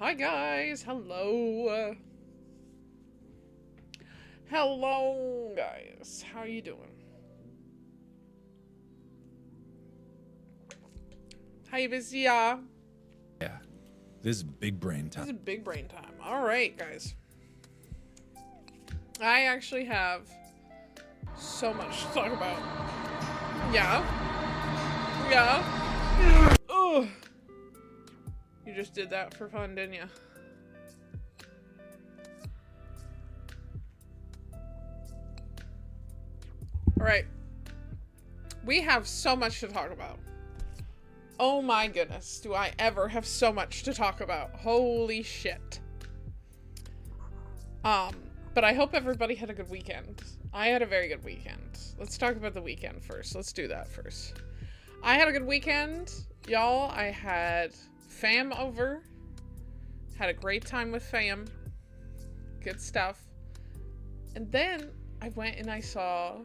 Hi guys, hello. Hello guys, how you doing? Hi Vizia. Yeah, this is big brain This is time. big brain time. Alright guys. I actually have so much to talk about. Yeah. Yeah. Ugh. You just did that for fun, didn't you? Alright. We have so much to talk about. Oh my goodness, do I ever have so much to talk about. Holy shit. But I hope everybody had a good weekend. I had a very good weekend. Let's talk about the weekend first. Let's do that first. I had a good weekend, y'all. I had fam over. Had a great time with fam. Good stuff. And then I went and I saw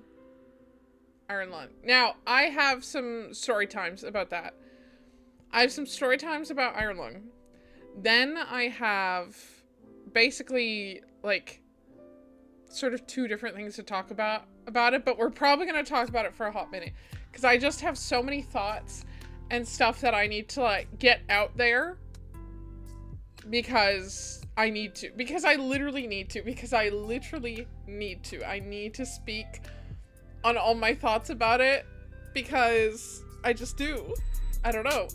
Iron Lung. Now, I have some story times about that. I have some story times about Iron Lung. Then I have basically, like, sort of two different things to talk about it, but we're probably going to talk about it for a hot minute. Because I just have so many thoughts and stuff that I need to, like, get out there. Because I need to. Because I literally need to. Because I literally need to. I need to speak on all my thoughts about it. Because I just do. I don't know.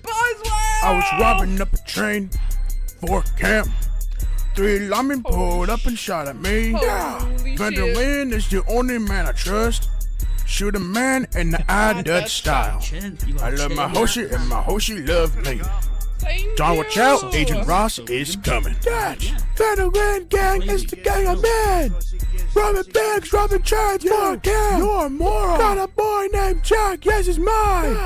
Boswell! I was robbing up a train for a camp. 3 linemen pulled up and shot at me. Holy Vander shit. Lynn is the only man I trust. Shoot a man in the eye, Dutch style. I love my Hoshi and my Hoshi love me. Thank Don, you. watch out, Agent Ross is coming. Dutch, Vander Lynn gang is the gang of men. Robbing banks, robbing trains for a camp. You're a moron. Got a boy named Jack, yes, it's mine.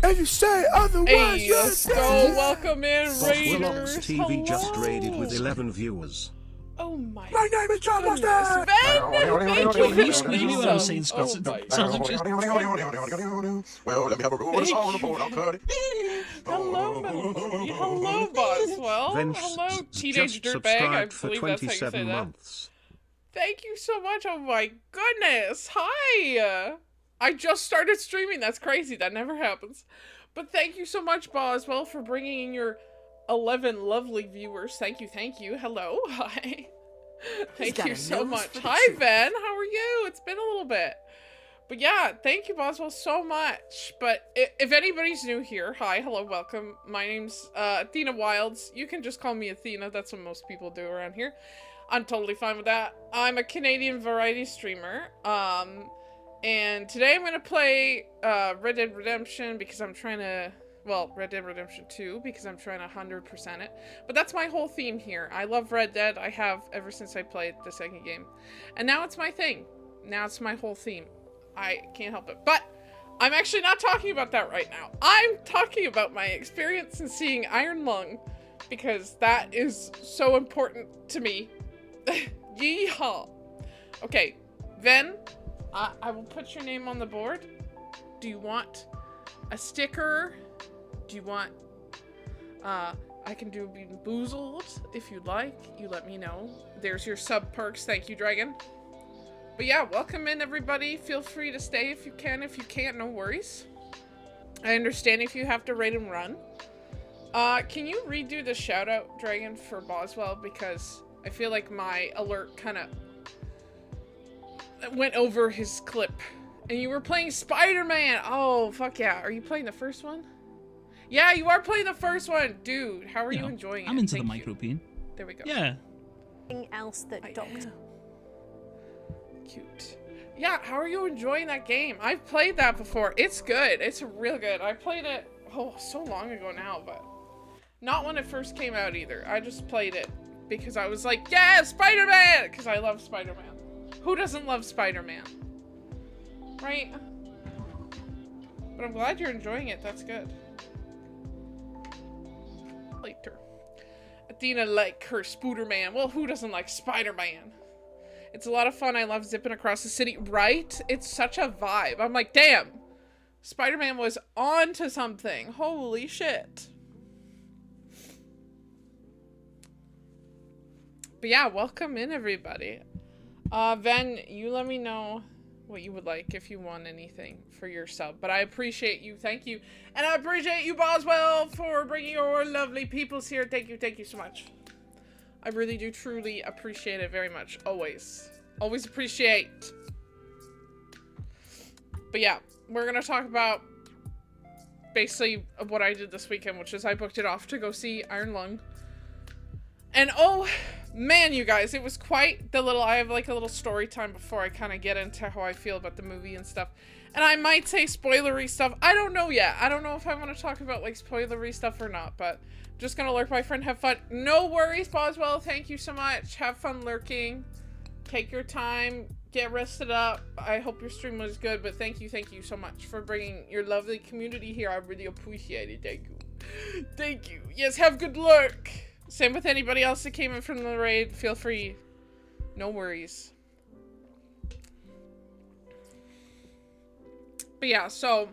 If you say otherwise, Hey, you're let's dead. go. Welcome in, Willox Raiders. TV just raided with Hello. 11 viewers. Oh my My name is John goodness. Monster. Ben, thank you. Wait, you excuse me when I'm saying Oh Scots. my Sounds like just Well, let me have a roll. It's all on the board. I'll cut it. Hello, Boswell. Vince Hello, teenage just dirtbag. I subscribed for believe that's how you say 27 that. months. Thank you so much. Oh my goodness. Hi. I just started streaming. That's crazy. That never happens. But thank you so much, Boswell, for bringing in your 11 lovely viewers. Thank you. Thank you. Hello. Hi. Thank you so much. Hi, Ben. How are you? It's been a little bit. But yeah, thank you, Boswell, so much. But if anybody's new here, hi, hello, welcome. My name's Athena Wilds. You can just call me Athena. That's what most people do around here. I'm totally fine with that. I'm a Canadian variety streamer. And today I'm going to play Red Dead Redemption because I'm trying to... Well, Red Dead Redemption 2 because I'm trying to 100% it. But that's my whole theme here. I love Red Dead. I have ever since I played the second game. And now it's my thing. Now it's my whole theme. I can't help it. But I'm actually not talking about that right now. I'm talking about my experience in seeing Iron Lung because that is so important to me. Yeehaw. Okay, Ven, I will put your name on the board. Do you want a sticker? Do you want, I can do Bean Boozled if you'd like. You let me know. There's your sub perks. Thank you, Dragon. But yeah, welcome in, everybody. Feel free to stay if you can. If you can't, no worries. I understand if you have to raid and run. Can you redo the shout out, Dragon, for Boswell? Because I feel like my alert kind of went over his clip. And you were playing Spider-Man. Oh, fuck yeah. Are you playing the first one? Yeah, you are playing the first one. Dude, how are you enjoying it? I'm into the Thank you. micropene. There we go. Yeah. Anything else that Doctor Cute. Yeah, how are you enjoying that game? I've played that before. It's good. It's real good. I played it, so long ago now, but not when it first came out either. I just played it because I was like, yeah, Spider-Man! Because I love Spider-Man. Who doesn't love Spider-Man? Right? But I'm glad you're enjoying it. That's good. Later. Athena like her Spooderman. Well, who doesn't like Spider-Man? It's a lot of fun. I love zipping across the city. Right? It's such a vibe. I'm like, damn. Spider-Man was on to something. Holy shit. But yeah, welcome in, everybody. Ven, you let me know what you would like if you want anything for your sub. But I appreciate you. Thank you. And I appreciate you, Boswell, for bringing your lovely peoples here. Thank you. Thank you so much. I really do truly appreciate it very much. Always. Always appreciate. But yeah, we're going to talk about basically what I did this weekend, which is I booked it off to go see Iron Lung. And oh, man, you guys, it was quite the little, I have like a little story time before I kind of get into how I feel about the movie and stuff. And I might say spoilery stuff. I don't know yet. I don't know if I want to talk about like spoilery stuff or not, but I'm just going to lurk my friend, have fun. No worries, Boswell. Thank you so much. Have fun lurking. Take your time. Get rested up. I hope your stream was good, but thank you so much for bringing your lovely community here. I really appreciate it. Thank you. Thank you. Yes, have good luck. Same with anybody else that came in from the raid. Feel free. No worries. But yeah, so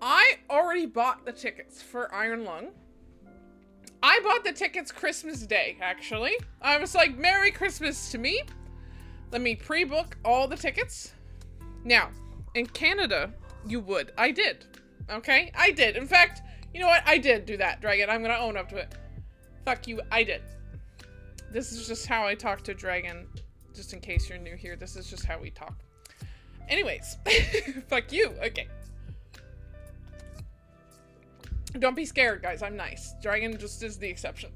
I already bought the tickets for Iron Lung. I bought the tickets Christmas Day, actually. I was like, Merry Christmas to me. Let me pre-book all the tickets. Now, in Canada, you would. I did. Okay? I did. In fact, you know what? I did do that, Dragon. I'm gonna own up to it. Fuck you, I did. This is just how I talk to Dragon. Just in case you're new here, this is just how we talk. Anyways, fuck you. Okay. Don't be scared, guys. I'm nice. Dragon just is the exception.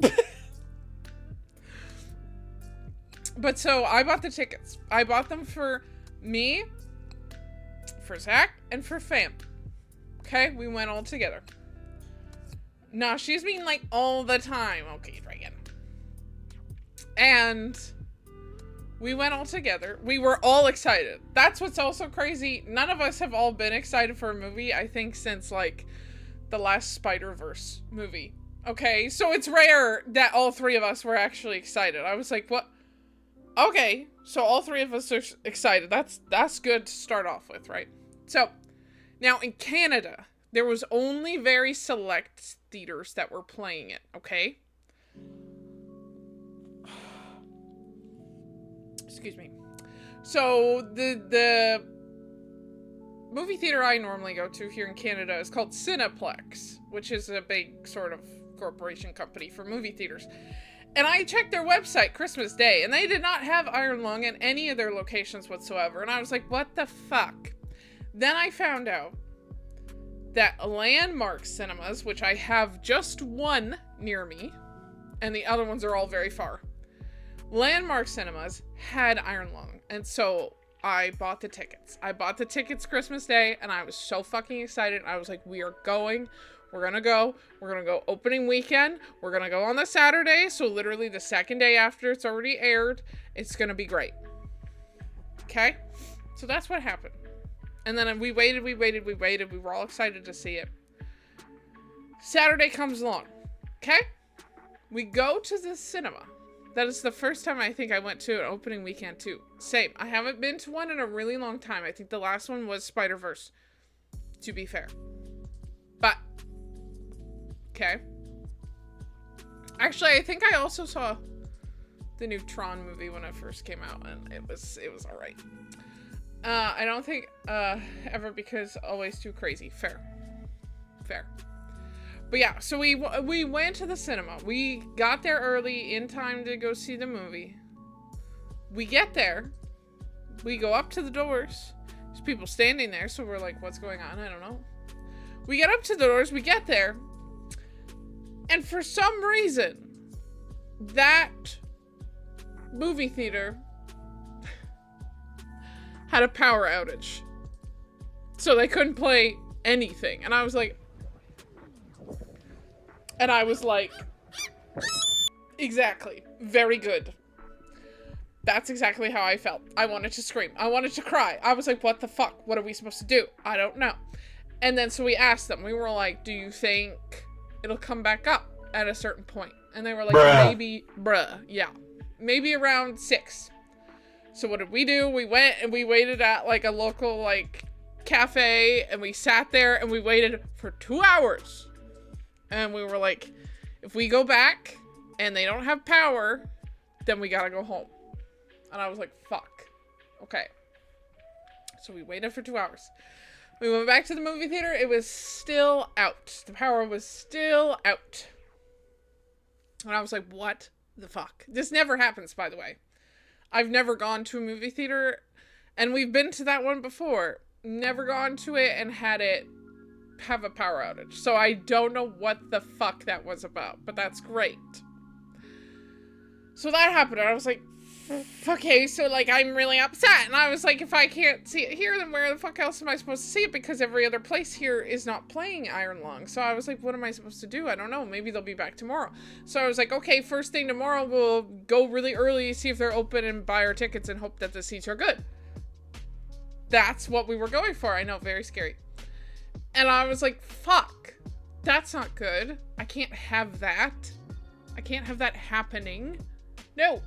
But so, I bought the tickets. I bought them for me, for Zach, and for Fam. Okay? We went all together. Now, she's been like all the time. Okay, Dragon. And we went all together. We were all excited. That's what's also crazy. None of us have all been excited for a movie, I think, since like the last Spider-Verse movie. Okay, so it's rare that all three of us were actually excited. I was like, what? Okay, so all three of us are excited. That's good to start off with, right? So, now in Canada, there was only very select theaters that were playing it, okay? Excuse me. So, the movie theater I normally go to here in Canada is called Cineplex, which is a big sort of corporation company for movie theaters. And I checked their website Christmas Day, and they did not have Iron Lung in any of their locations whatsoever. And I was like, what the fuck? Then I found out that Landmark Cinemas, which I have just one near me, and the other ones are all very far. Landmark Cinemas had Iron Lung, and so I bought the tickets. I bought the tickets Christmas Day, and I was so fucking excited. I was like, we are going. We're gonna go. We're gonna go opening weekend. We're gonna go on the Saturday, so literally the second day after it's already aired. It's gonna be great. Okay? So that's what happened. And then we waited. We were all excited to see it. Saturday comes along. Okay? We go to the cinema. That is the first time I think I went to an opening weekend too. Same. I haven't been to one in a really long time. I think the last one was Spider-Verse, to be fair. But, okay. Actually, I think I also saw the new Tron movie when it first came out, and it was alright. I don't think, ever because always too crazy. Fair. But yeah, so we went to the cinema. We got there early in time to go see the movie. We get there. We go up to the doors. There's people standing there, so we're like, what's going on? I don't know. We get up to the doors. We get there. And for some reason, that movie theater had a power outage. So they couldn't play anything. And I was like, exactly. Very good. That's exactly how I felt. I wanted to scream. I wanted to cry. I was like, what the fuck? What are we supposed to do? I don't know. And then so we asked them. We were like, do you think it'll come back up at a certain point? And they were like, maybe, yeah. Maybe around 6. So what did we do? We went and we waited at like a local like cafe, and we sat there and we waited for 2 hours. And we were like, if we go back and they don't have power, then we gotta go home. And I was like, fuck. Okay. So we waited for 2 hours. We went back to the movie theater. It was still out. The power was still out. And I was like, what the fuck? This never happens, by the way. I've never gone to a movie theater, and we've been to that one before. Never gone to it and had it have a power outage. So I don't know what the fuck that was about, but that's great. So that happened, and I was like, okay, so, like, I'm really upset. And I was like, if I can't see it here, then where the fuck else am I supposed to see it? Because every other place here is not playing Iron Lung. So I was like, what am I supposed to do? I don't know. Maybe they'll be back tomorrow. So I was like, okay, first thing tomorrow, we'll go really early, see if they're open, and buy our tickets and hope that the seats are good. That's what we were going for. I know, very scary. And I was like, fuck. That's not good. I can't have that. I can't have that happening. No.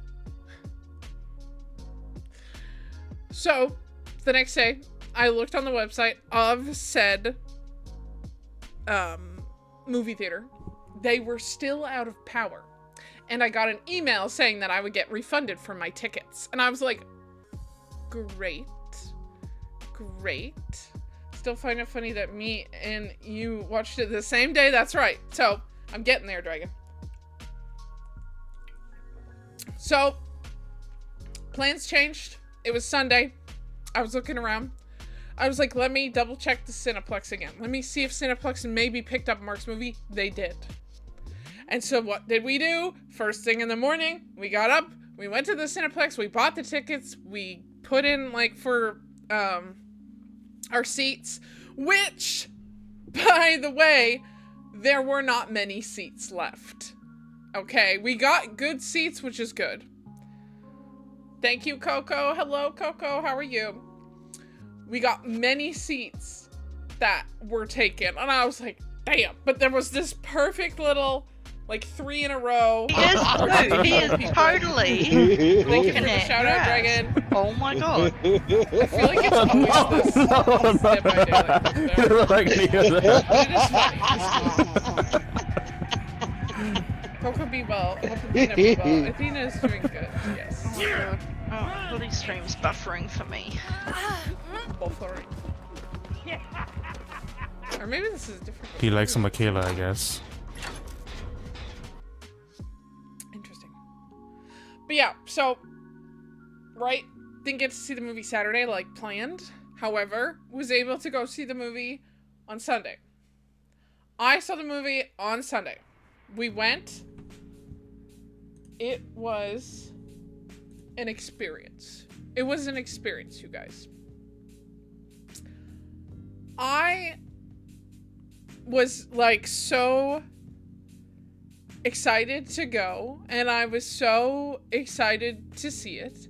So, the next day, I looked on the website of said movie theater. They were still out of power. And I got an email saying that I would get refunded for my tickets. And I was like, great. Great. Still find it funny that me and you watched it the same day. That's right. So, I'm getting there, Dragon. So, plans changed. It was Sunday. I was looking around. I was like, let me double check the Cineplex again. Let me see if Cineplex maybe picked up Mark's movie. They did. And so what did we do? First thing in the morning, we got up. We went to the Cineplex. We bought the tickets. We put in, like, for our seats. Which, by the way, there were not many seats left. Okay, we got good seats, which is good. Thank you, Coco. Hello, Coco. How are you? We got many seats that were taken. And I was like, damn. But there was this perfect little, like, 3 in a row. He is totally Thank you for looking the at shout out, grass. Dragon. Oh my god. I feel like it's always this Dead by Daylight. You look like me. But it is funny. Coco be well. Hope Athena be well. Athena is doing good. Yes. Oh my god. Oh, bloody stream's buffering for me. Buffering. Or maybe this is different. He likes a Michaela, I guess. Interesting. But yeah, so, right, didn't get to see the movie Saturday like planned. However, was able to go see the movie on Sunday. I saw the movie on Sunday. We went. It was an experience. It was an experience, you guys. I was, like, so excited to go, and I was so excited to see it,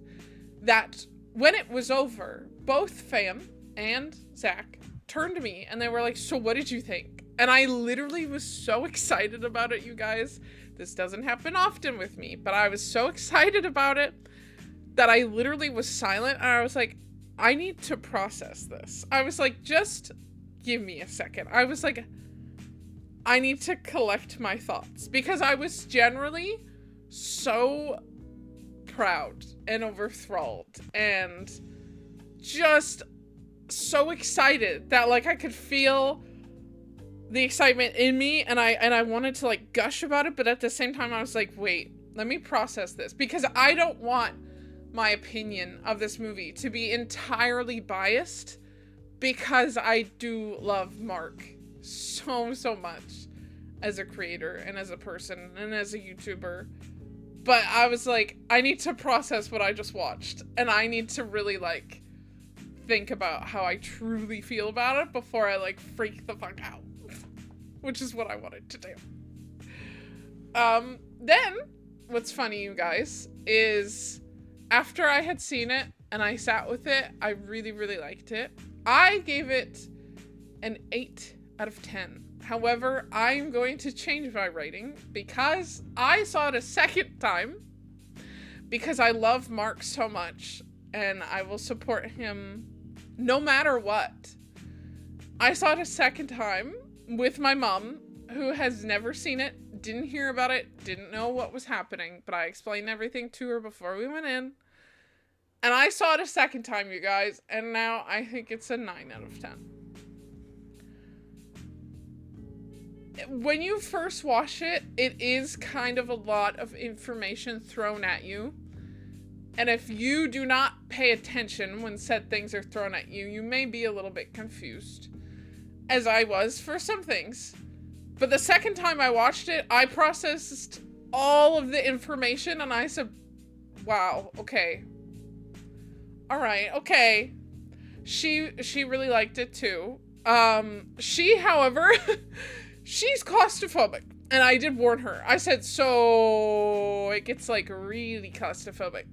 that when it was over, both Fam and Zach turned to me, and they were like, so what did you think? And I literally was so excited about it, you guys. This doesn't happen often with me, but I was so excited about it that I literally was silent, and I was like, I need to process this. I was like, just give me a second. I was like, I need to collect my thoughts, because I was generally so proud and overthralled and just so excited that, like, I could feel the excitement in me, and I wanted to, like, gush about it, but at the same time I was like, wait, let me process this, because I don't want my opinion of this movie to be entirely biased, because I do love Mark so much as a creator and as a person and as a YouTuber. But I was like, I need to process what I just watched, and I need to really, like, think about how I truly feel about it before I, like, freak the fuck out. Which is what I wanted to do. Then, what's funny, you guys, is after I had seen it and I sat with it, I really, really liked it. I gave it an 8 out of 10. However, I'm going to change my rating because I saw it a second time because I love Mark so much and I will support him no matter what. I saw it a second time with my mom, who has never seen it, didn't hear about it, didn't know what was happening, but I explained everything to her before we went in. And I saw it a second time, you guys, and now I think it's a 9 out of 10. When you first watch it, it is kind of a lot of information thrown at you. And if you do not pay attention when said things are thrown at you, you may be a little bit confused. As I was for some things. But the second time I watched it, I processed all of the information and I said, wow, okay. Alright, okay. She really liked it too. She, however, she's claustrophobic. And I did warn her. I said, so it gets like really claustrophobic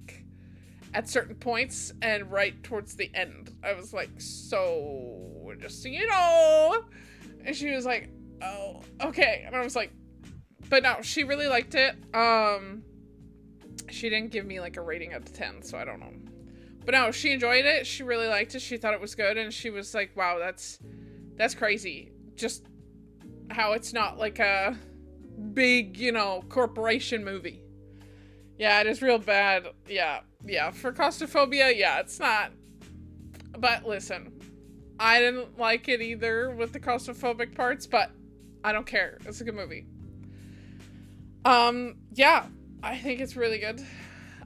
at certain points and right towards the end. I was like, so just so you know. And she was like, oh, okay. And I was like, but no, she really liked it. She didn't give me like a rating out of 10, so I don't know. But no, she enjoyed it. She really liked it. She thought it was good. And she was like, wow, that's crazy. Just how it's not like a big, you know, corporation movie. Yeah, it is real bad. Yeah, for claustrophobia, yeah, it's not. But listen, I didn't like it either with the claustrophobic parts, but I don't care. It's a good movie. Yeah, I think it's really good.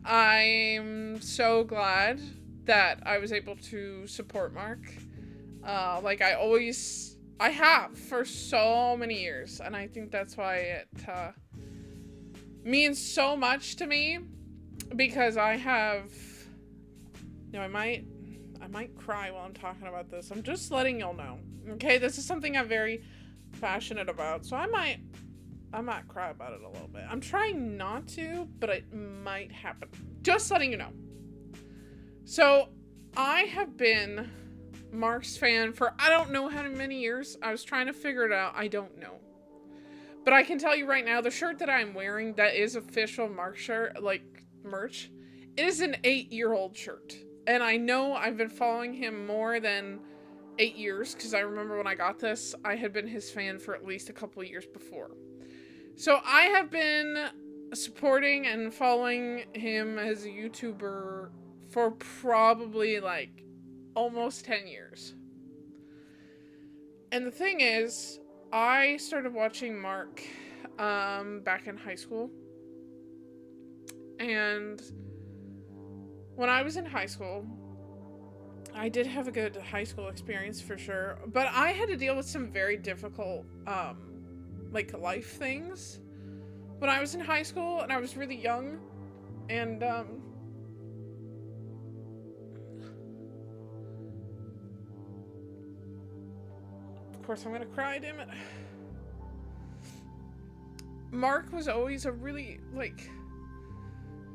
I'm so glad that I was able to support Mark. Like I have for so many years, and I think that's why it means so much to me, because I have, you know, I might cry while I'm talking about this. I'm just letting y'all know. Okay, this is something I'm very passionate about, so I might cry about it a little bit. I'm trying not to, but it might happen. Just letting you know. So, I have been Mark's fan for I don't know how many years. I was trying to figure it out. I don't know. But I can tell you right now, the shirt that I'm wearing, that is official Mark shirt, like merch, it is an 8-year-old shirt. And I know I've been following him more than 8 years, because I remember when I got this, I had been his fan for at least a couple of years before. So I have been supporting and following him as a YouTuber for probably like almost 10 years. And the thing is, I started watching Mark back in high school. And when I was in high school, I did have a good high school experience for sure, but I had to deal with some very difficult like life things when I was in high school, and I was really young, and of course I'm gonna cry, damn it. Mark was always a really, like,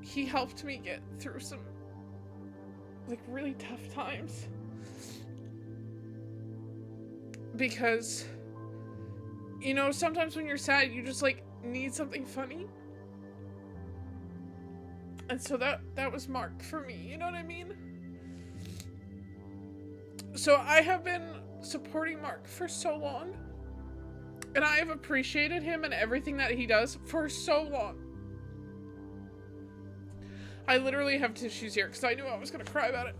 he helped me get through some like really tough times, because, you know, sometimes when you're sad, you just like need something funny. And so that was Mark for me, you know what I mean? So I have been supporting Mark for so long, and I have appreciated him and everything that he does for so long. I literally have tissues here because I knew I was gonna cry about it.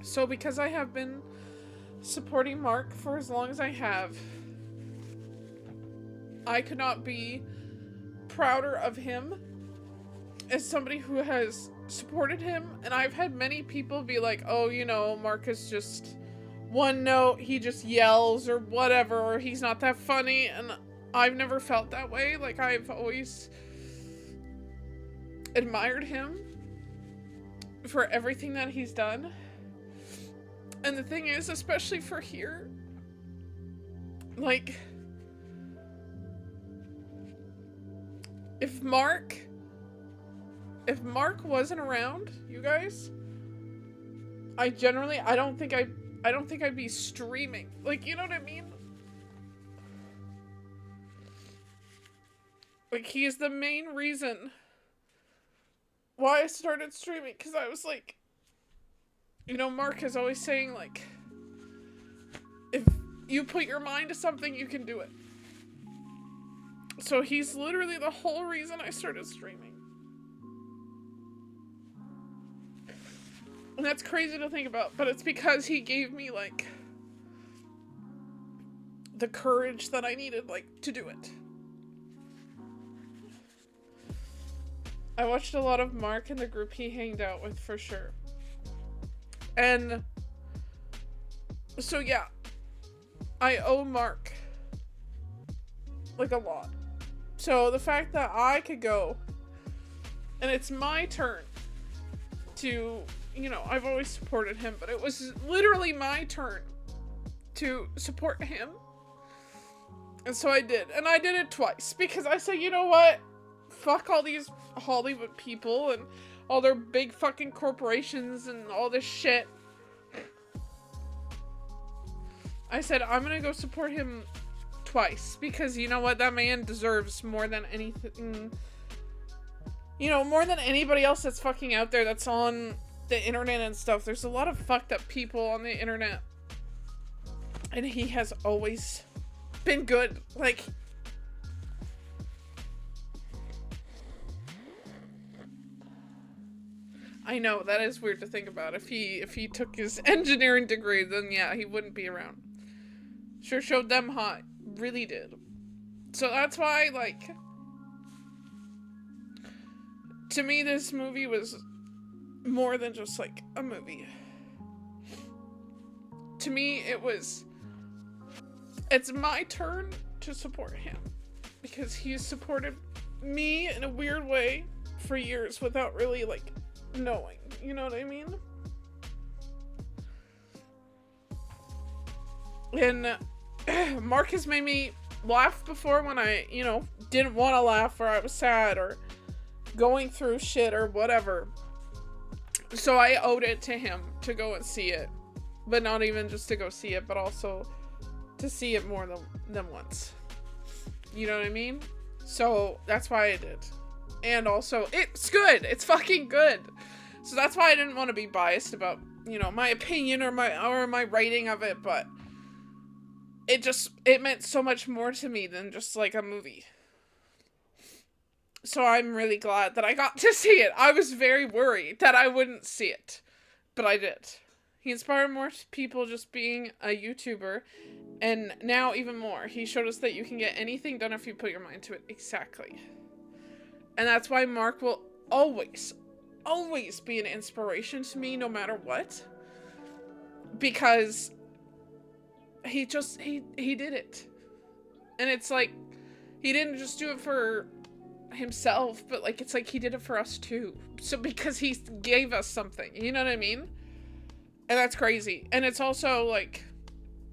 So because I have been supporting Mark for as long as I have, I could not be prouder of him as somebody who has supported him. And I've had many people be like, oh, you know, Mark is just one note, he just yells or whatever, or he's not that funny. And I've never felt that way. Like, I've always admired him for everything that he's done. And the thing is, especially for here, like, if Mark wasn't around, you guys, I don't think I'd be streaming. Like, you know what I mean? Like, he is the main reason why I started streaming, because I was like, you know, Mark is always saying, like, you put your mind to something, you can do it. So he's literally the whole reason I started streaming. And that's crazy to think about, but it's because he gave me, like, the courage that I needed, like, to do it. I watched a lot of Mark and the group he hanged out with, for sure. And so, yeah, I owe Mark, like, a lot. So the fact that I could go and it's my turn to, you know, I've always supported him, but it was literally my turn to support him. And so I did. And I did it twice because I said, you know what? Fuck all these Hollywood people and all their big fucking corporations and all this shit. I said, I'm gonna go support him twice because you know what? That man deserves more than anything. You know, more than anybody else that's fucking out there that's on the internet and stuff. There's a lot of fucked up people on the internet. And he has always been good. Like, I know that is weird to think about. If he took his engineering degree, then yeah, he wouldn't be around. Sure showed them hot. Really did. So that's why, like, to me this movie was more than just like a movie. To me it's my turn to support him because he's supported me in a weird way for years without really, like, knowing, you know what I mean? And Mark has made me laugh before when I, you know, didn't want to laugh or I was sad or going through shit or whatever. So I owed it to him to go and see it. But not even just to go see it, but also to see it more than once. You know what I mean? So that's why I did. And also, it's good. It's fucking good. So that's why I didn't want to be biased about, you know, my opinion or my writing of it, but it meant so much more to me than just like a movie. So I'm really glad that I got to see it. I was very worried that I wouldn't see it, but I did. He inspired more people just being a YouTuber, and now even more. He showed us that you can get anything done if you put your mind to it. Exactly. And that's why Mark will always be an inspiration to me no matter what. Because he did it. And it's like, he didn't just do it for himself, but like, it's like he did it for us too. So because he gave us something, you know what I mean? And that's crazy. And it's also like,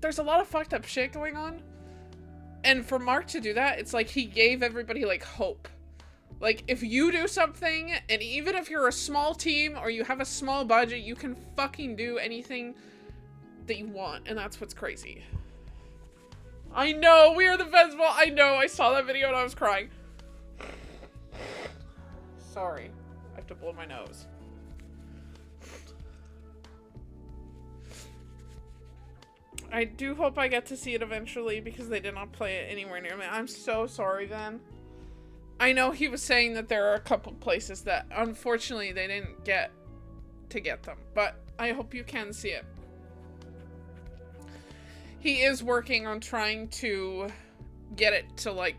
there's a lot of fucked up shit going on. And for Mark to do that, it's like he gave everybody like hope. Like, if you do something, and even if you're a small team or you have a small budget, you can fucking do anything that you want. And that's what's crazy. I know, we are the festival. I know, I saw that video and I was crying. Sorry. I have to blow my nose. I do hope I get to see it eventually because they did not play it anywhere near me. I'm so sorry, then. I know he was saying that there are a couple places that unfortunately they didn't get to get them, but I hope you can see it. He is working on trying to get it to like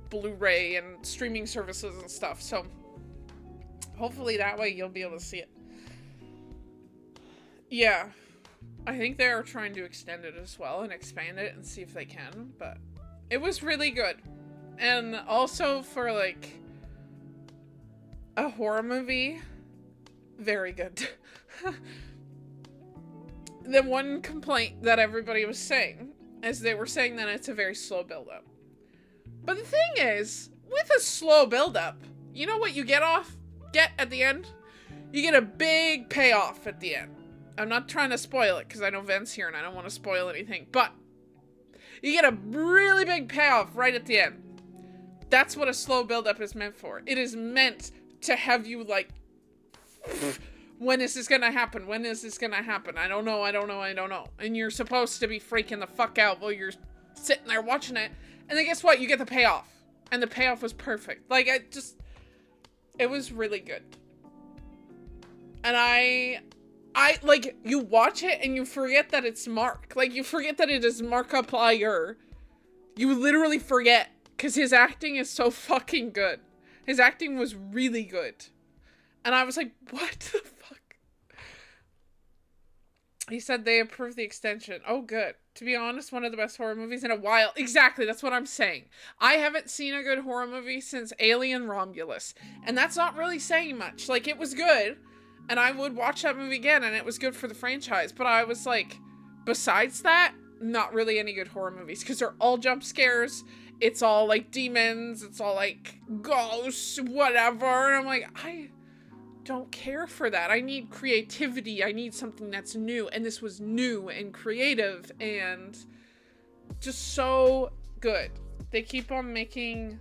Blu-ray and streaming services and stuff, so hopefully that way you'll be able to see it. Yeah, I think they are trying to extend it as well and expand it and see if they can, but it was really good. And also for like a horror movie, very good. The one complaint that everybody was saying is they were saying that it's a very slow build-up. But the thing is, with a slow build-up, you know what you get at the end? You get a big payoff at the end. I'm not trying to spoil it because I know Vin's here and I don't want to spoil anything, but you get a really big payoff right at the end. That's what a slow build-up is meant for. It is meant to have you, like, when is this gonna happen? When is this gonna happen? I don't know, I don't know, I don't know. And you're supposed to be freaking the fuck out while you're sitting there watching it. And then guess what? You get the payoff. And the payoff was perfect. Like, it was really good. And I like, you watch it and you forget that it's Mark. Like, you forget that it is Markiplier. You literally forget, because his acting is so fucking good. His acting was really good. And I was like, what the fuck? He said they approved the extension. Oh, good. To be honest, one of the best horror movies in a while. Exactly, that's what I'm saying. I haven't seen a good horror movie since Alien Romulus. And that's not really saying much. Like, it was good. And I would watch that movie again, and it was good for the franchise. But I was like, besides that, not really any good horror movies. Because they're all jump scares. It's all like demons. It's all like ghosts, whatever. And I'm like, I don't care for that. I need creativity. I need something that's new. And this was new and creative and just so good. They keep on making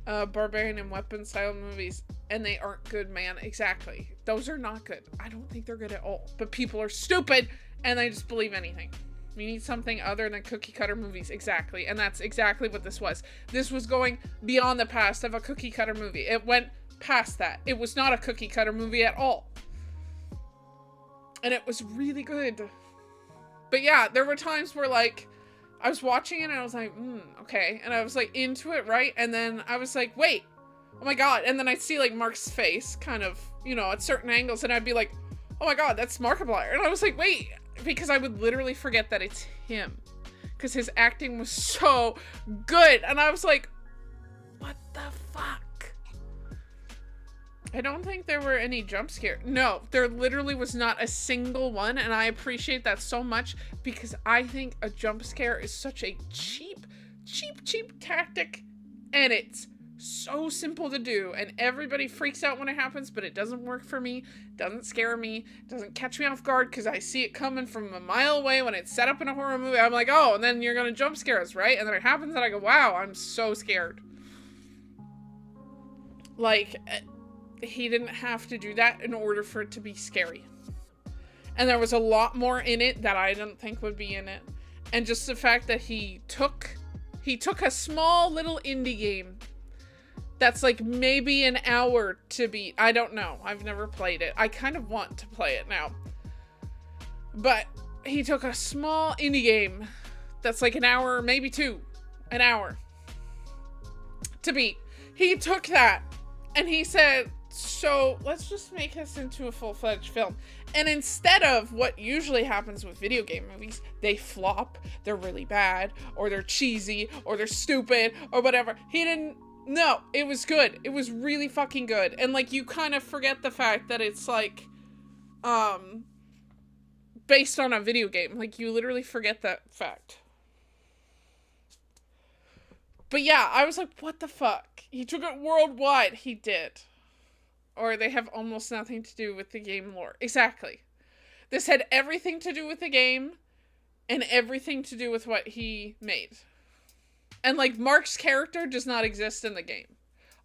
barbarian and weapon style movies, and they aren't good, man. Exactly. Those are not good. I don't think they're good at all. But people are stupid and they just believe anything. We need something other than cookie cutter movies. Exactly. And that's exactly what this was. This was going beyond the past of a cookie cutter movie. It went past that. It was not a cookie cutter movie at all. And it was really good. But yeah, there were times where like I was watching it and I was like, okay. And I was like into it, right? And then I was like, wait, oh my God. And then I'd see like Mark's face kind of, you know, at certain angles, and I'd be like, oh my God, that's Markiplier. And I was like, wait, because I would literally forget that it's him. Because his acting was so good. And I was like, what the fuck? I don't think there were any jump scares. No, there literally was not a single one, and I appreciate that so much because I think a jump scare is such a cheap tactic, and it's so simple to do, and everybody freaks out when it happens, but it doesn't work for me, doesn't scare me, doesn't catch me off guard because I see it coming from a mile away when it's set up in a horror movie. I'm like, oh, and then you're gonna jump scare us, right? And then it happens, and I go, wow, I'm so scared. Like, he didn't have to do that in order for it to be scary. And there was a lot more in it that I didn't think would be in it. And just the fact that he took a small little indie game that's like maybe an hour to beat. I don't know. I've never played it. I kind of want to play it now. But he took a small indie game that's like an hour, maybe an hour to beat. He took that and he said, so let's just make this into a full-fledged film. And instead of what usually happens with video game movies, they flop, they're really bad, or they're cheesy, or they're stupid, or whatever. He didn't. No, it was good. It was really fucking good. And like, you kind of forget the fact that it's like, based on a video game. Like, you literally forget that fact. But yeah, I was like, what the fuck? He took it worldwide. He did. Or they have almost nothing to do with the game lore. Exactly. This had everything to do with the game and everything to do with what he made. And like, Mark's character does not exist in the game.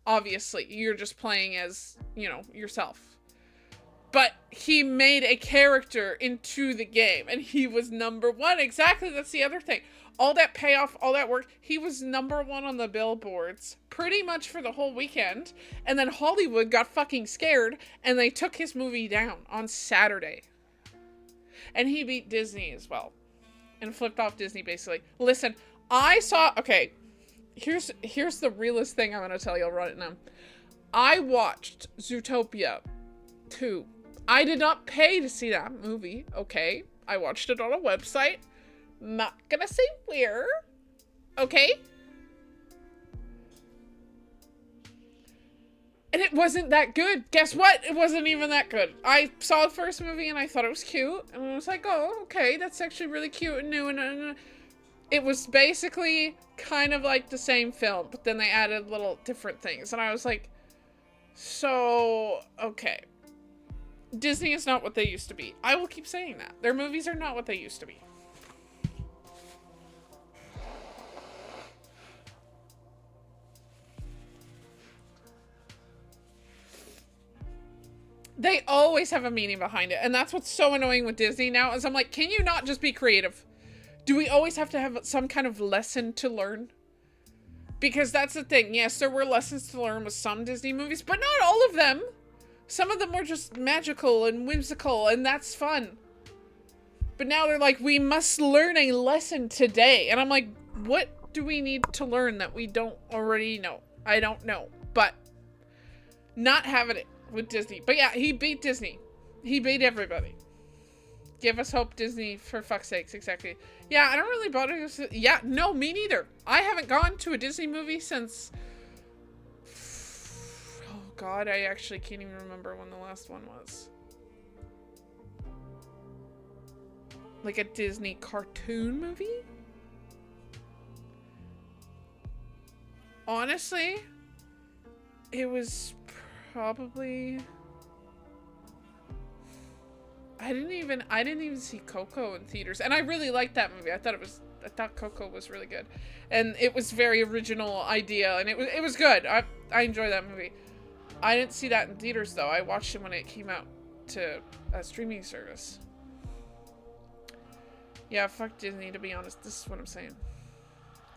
Obviously, you're just playing as, you know, yourself. But he made a character into the game and he was number one. Exactly, that's the other thing. All that payoff, all that work, he was number one on the billboards pretty much for the whole weekend. And then Hollywood got fucking scared and they took his movie down on Saturday. And he beat Disney as well. And flipped off Disney, basically. Listen, I saw... Okay, here's the realest thing I'm going to tell you right now. I watched Zootopia 2. I did not pay to see that movie, okay? I watched it on a website. Not gonna say where. Okay? And it wasn't that good. Guess what? It wasn't even that good. I saw the first movie and I thought it was cute. And I was like, oh, okay, that's actually really cute and new. And it was basically kind of like the same film, but then they added little different things. And I was like, so, okay. Disney is not what they used to be. I will keep saying that. Their movies are not what they used to be. They always have a meaning behind it. And that's what's so annoying with Disney now is I'm like, can you not just be creative? Do we always have to have some kind of lesson to learn? Because that's the thing. Yes, there were lessons to learn with some Disney movies, but not all of them. Some of them were just magical and whimsical, and that's fun. But now they're like, we must learn a lesson today. And I'm like, what do we need to learn that we don't already know? I don't know. But not having it with Disney. But yeah, he beat Disney. He beat everybody. Give us hope, Disney, for fuck's sakes. Exactly. Yeah, I don't really bother. Yeah, no, me neither. I haven't gone to a Disney movie since... Oh, God, I actually can't even remember when the last one was. Like a Disney cartoon movie? Honestly, it was probably... I didn't even see Coco in theaters, and I really liked that movie. I thought Coco was really good, and it was very original idea, and it was good. I enjoyed that movie. I didn't see that in theaters though. I watched it when it came out to a streaming service. Yeah, fuck Disney, to be honest. This is what I'm saying.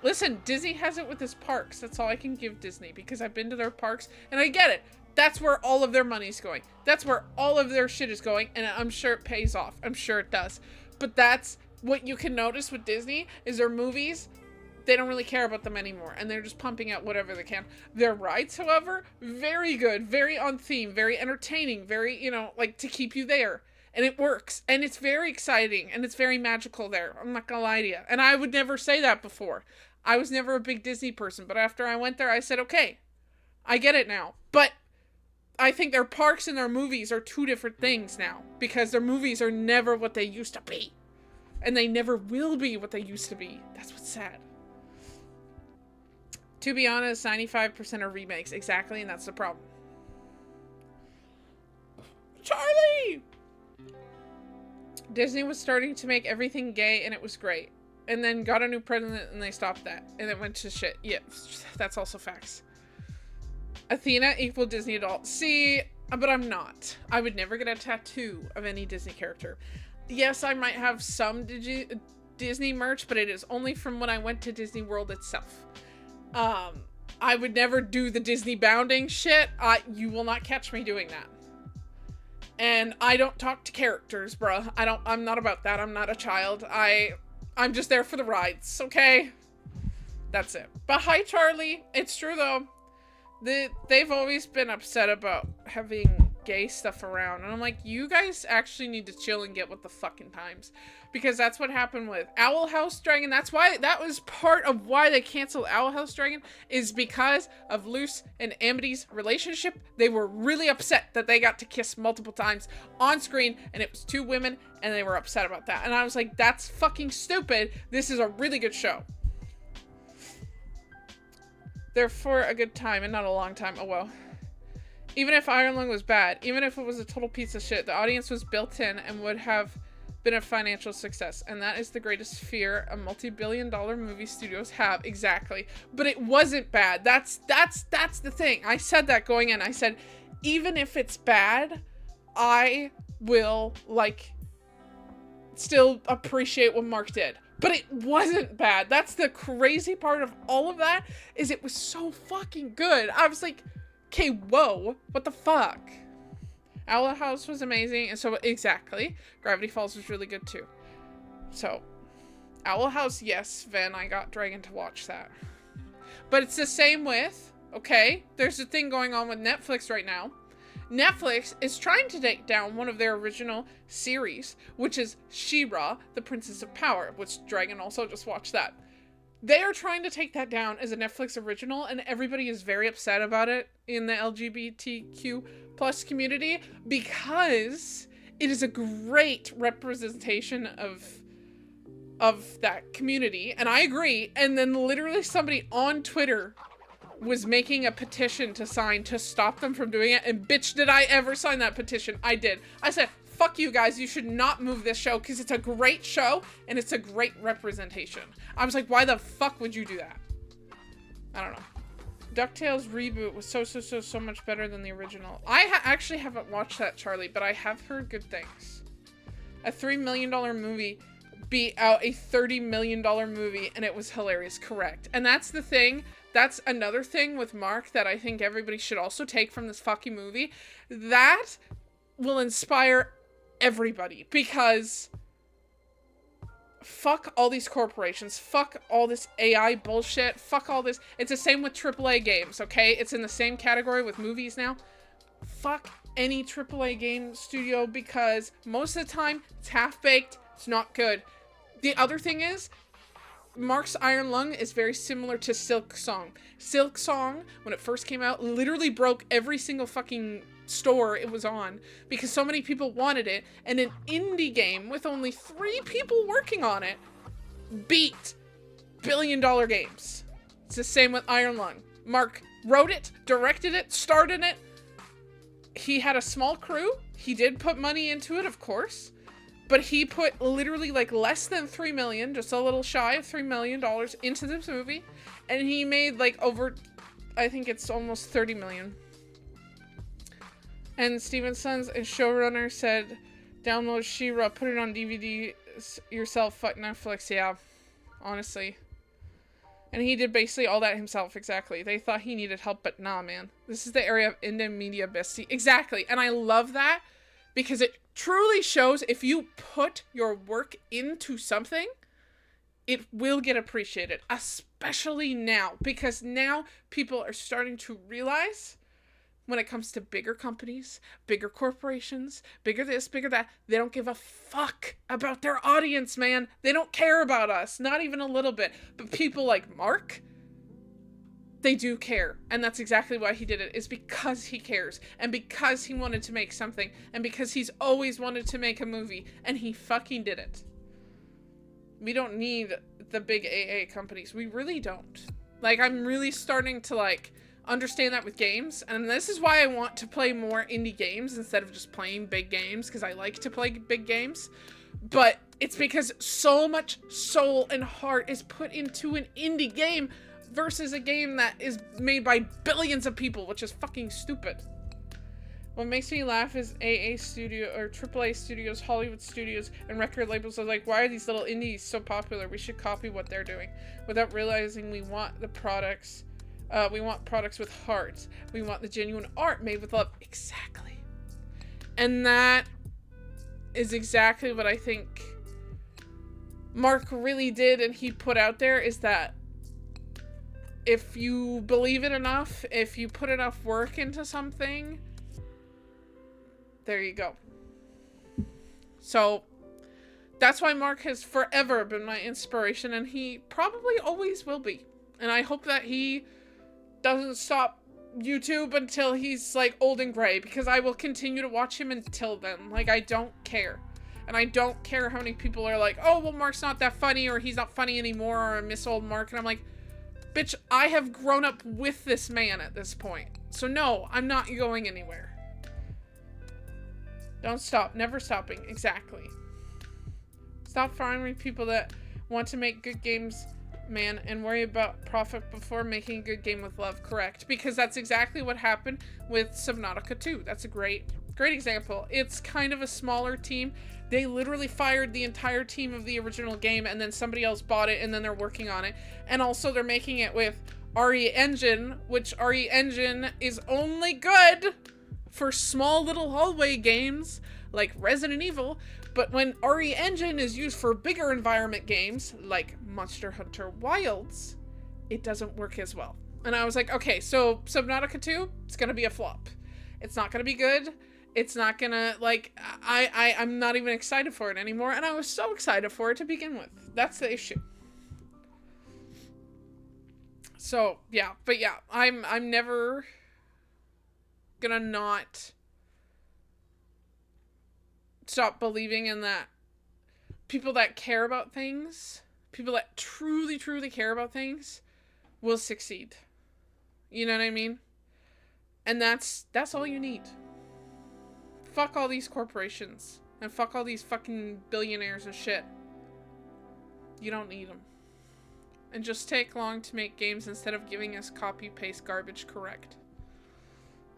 Listen, Disney has it with his parks. That's all I can give Disney, because I've been to their parks, and I get it. That's where all of their money's going. That's where all of their shit is going, and I'm sure it pays off. I'm sure it does. But that's what you can notice with Disney, is their movies, they don't really care about them anymore, and they're just pumping out whatever they can. Their rides, however, very good, very on theme, very entertaining, very, you know, like, to keep you there. And it works, and it's very exciting, and it's very magical there. I'm not gonna lie to you. And I would never say that before. I was never a big Disney person, but after I went there, I said, okay, I get it now. But I think their parks and their movies are two different things now, because their movies are never what they used to be, and they never will be what they used to be. That's what's sad. To be honest, 95% are remakes. Exactly, and that's the problem. Charlie! Disney was starting to make everything gay, and it was great. And then got a new president, and they stopped that. And it went to shit. Yeah, that's also facts. Athena equal Disney adult. See, but I'm not. I would never get a tattoo of any Disney character. Yes, I might have some Disney merch, but it is only from when I went to Disney World itself. I would never do the Disney bounding shit. You will not catch me doing that. And I don't talk to characters, bruh. I'm not about that. I'm not a child. I'm just there for the rides, okay? That's it. But hi, Charlie. It's true, though. They've always been upset about having gay stuff around. And I'm like, you guys actually need to chill and get with the fucking times. Because that's what happened with Owl House Dragon. That was part of why they canceled Owl House Dragon, is because of Luce and Amity's relationship. They were really upset that they got to kiss multiple times on screen, and it was two women, and they were upset about that. And I was like, that's fucking stupid. This is a really good show. They're for a good time and not a long time. Oh well. Even if Ireland was bad, even if it was a total piece of shit, the audience was built in and would have been a financial success. And that is the greatest fear a multi-billion-dollar movie studios have. Exactly. But it wasn't bad. That's the thing. I said that going in. I said, even if it's bad, I will, like, still appreciate what Mark did. But it wasn't bad. That's the crazy part of all of that, is it was so fucking good. I was like, okay, whoa, what the fuck? Owl House was amazing, and so, exactly. Gravity Falls was really good too. So, Owl House, yes, Ven, I got Dragon to watch that. But it's the same with, okay, there's a thing going on with Netflix right now. Netflix is trying to take down one of their original series, which is She-Ra, the Princess of Power, which Dragon also just watched that. They are trying to take that down as a Netflix original, and everybody is very upset about it in the LGBTQ plus community, because it is a great representation of that community, and I agree. And then literally somebody on Twitter was making a petition to sign to stop them from doing it, and bitch, did I ever sign that petition. I did. I said, fuck you guys, you should not move this show, because it's a great show and it's a great representation. I was like, why the fuck would you do that? I don't know. DuckTales reboot was so much better than the original. I actually haven't watched that, Charlie, but I have heard good things. A $3 million movie beat out a $30 million movie, and it was hilarious, correct. And that's the thing. That's another thing with Mark that I think everybody should also take from this fucking movie. That will inspire everybody, because fuck all these corporations, fuck all this AI bullshit, fuck all this. It's the same with AAA games, okay? It's in the same category with movies now. Fuck any AAA game studio, because most of the time it's half-baked, it's not good. The other thing is, Mark's Iron Lung is very similar to Silk Song. Silk Song, when it first came out, literally broke every single fucking store it was on because so many people wanted it, and an indie game with only 3 people working on it beat billion-dollar games. It's the same with Iron Lung. Mark wrote it, directed it, starred in it. He had a small crew. He did put money into it, of course, but he put literally like less than $3 million, just a little shy of $3 million into this movie, and he made like over, I think it's almost 30 million. And Steven Sons and showrunner said, download She-Ra, put it on DVD yourself, fuck Netflix. Yeah, honestly. And he did basically all that himself, exactly. They thought he needed help, but nah, man. This is the area of indie media bestie. Exactly, and I love that because it truly shows if you put your work into something, it will get appreciated, especially now. Because now people are starting to realize when it comes to bigger companies, bigger corporations, bigger this, bigger that, they don't give a fuck about their audience, man. They don't care about us, not even a little bit. But people like Mark, they do care. And that's exactly why he did it, is because he cares. And because he wanted to make something. And because he's always wanted to make a movie. And he fucking did it. We don't need the big AA companies. We really don't. Like, I'm really starting to, like, understand that with games, and this is why I want to play more indie games instead of just playing big games, because I like to play big games, but it's because so much soul and heart is put into an indie game versus a game that is made by billions of people, which is fucking stupid. What makes me laugh is AA studio or AAA studios, Hollywood studios, and record labels are like, why are these little indies so popular? We should copy what they're doing, without realizing we want the products. We want products with heart. We want the genuine art made with love. Exactly. And that is exactly what I think Mark really did and he put out there, is that if you believe it enough, if you put enough work into something, there you go. So that's why Mark has forever been my inspiration, and he probably always will be. And I hope that he doesn't stop YouTube until he's like old and gray, because I will continue to watch him until then. Like, I don't care. And I don't care how many people are like, oh, well, Mark's not that funny, or he's not funny anymore, or I miss old Mark. And I'm like, bitch, I have grown up with this man at this point. So no, I'm not going anywhere. Don't stop. Never stopping. Exactly. Stop following people that want to make good games, man, and worry about profit before making a good game with love. Correct, because that's exactly what happened with Subnautica 2. That's a great example. It's kind of a smaller team. They literally fired the entire team of the original game, and then somebody else bought it, and then they're working on it. And also they're making it with RE Engine, which RE Engine is only good for small little hallway games like Resident Evil. But when RE Engine is used for bigger environment games, like Monster Hunter Wilds, it doesn't work as well. And I was like, okay, so Subnautica 2, it's gonna be a flop. It's not gonna be good. It's not gonna, like, I'm not even excited for it anymore, and I was so excited for it to begin with. That's the issue. So, yeah, but yeah, I'm never gonna not stop believing in that people that care about things, people that truly care about things, will succeed. You know what I mean? And that's all you need. Fuck all these corporations and fuck all these fucking billionaires and shit. You don't need them. and just take long to make games instead of giving us copy-paste garbage correct.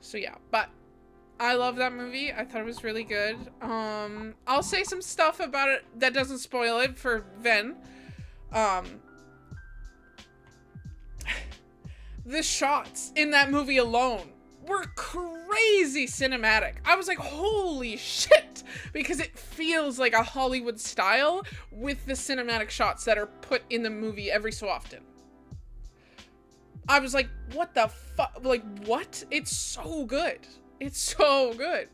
So yeah, but I love that movie. I thought it was really good. I'll say some stuff about it that doesn't spoil it for Ven. The shots in that movie alone were crazy cinematic. I was like, holy shit, because it feels like a Hollywood style with the cinematic shots that are put in the movie every so often. I was like, what the fuck? Like, what? It's so good. It's so good.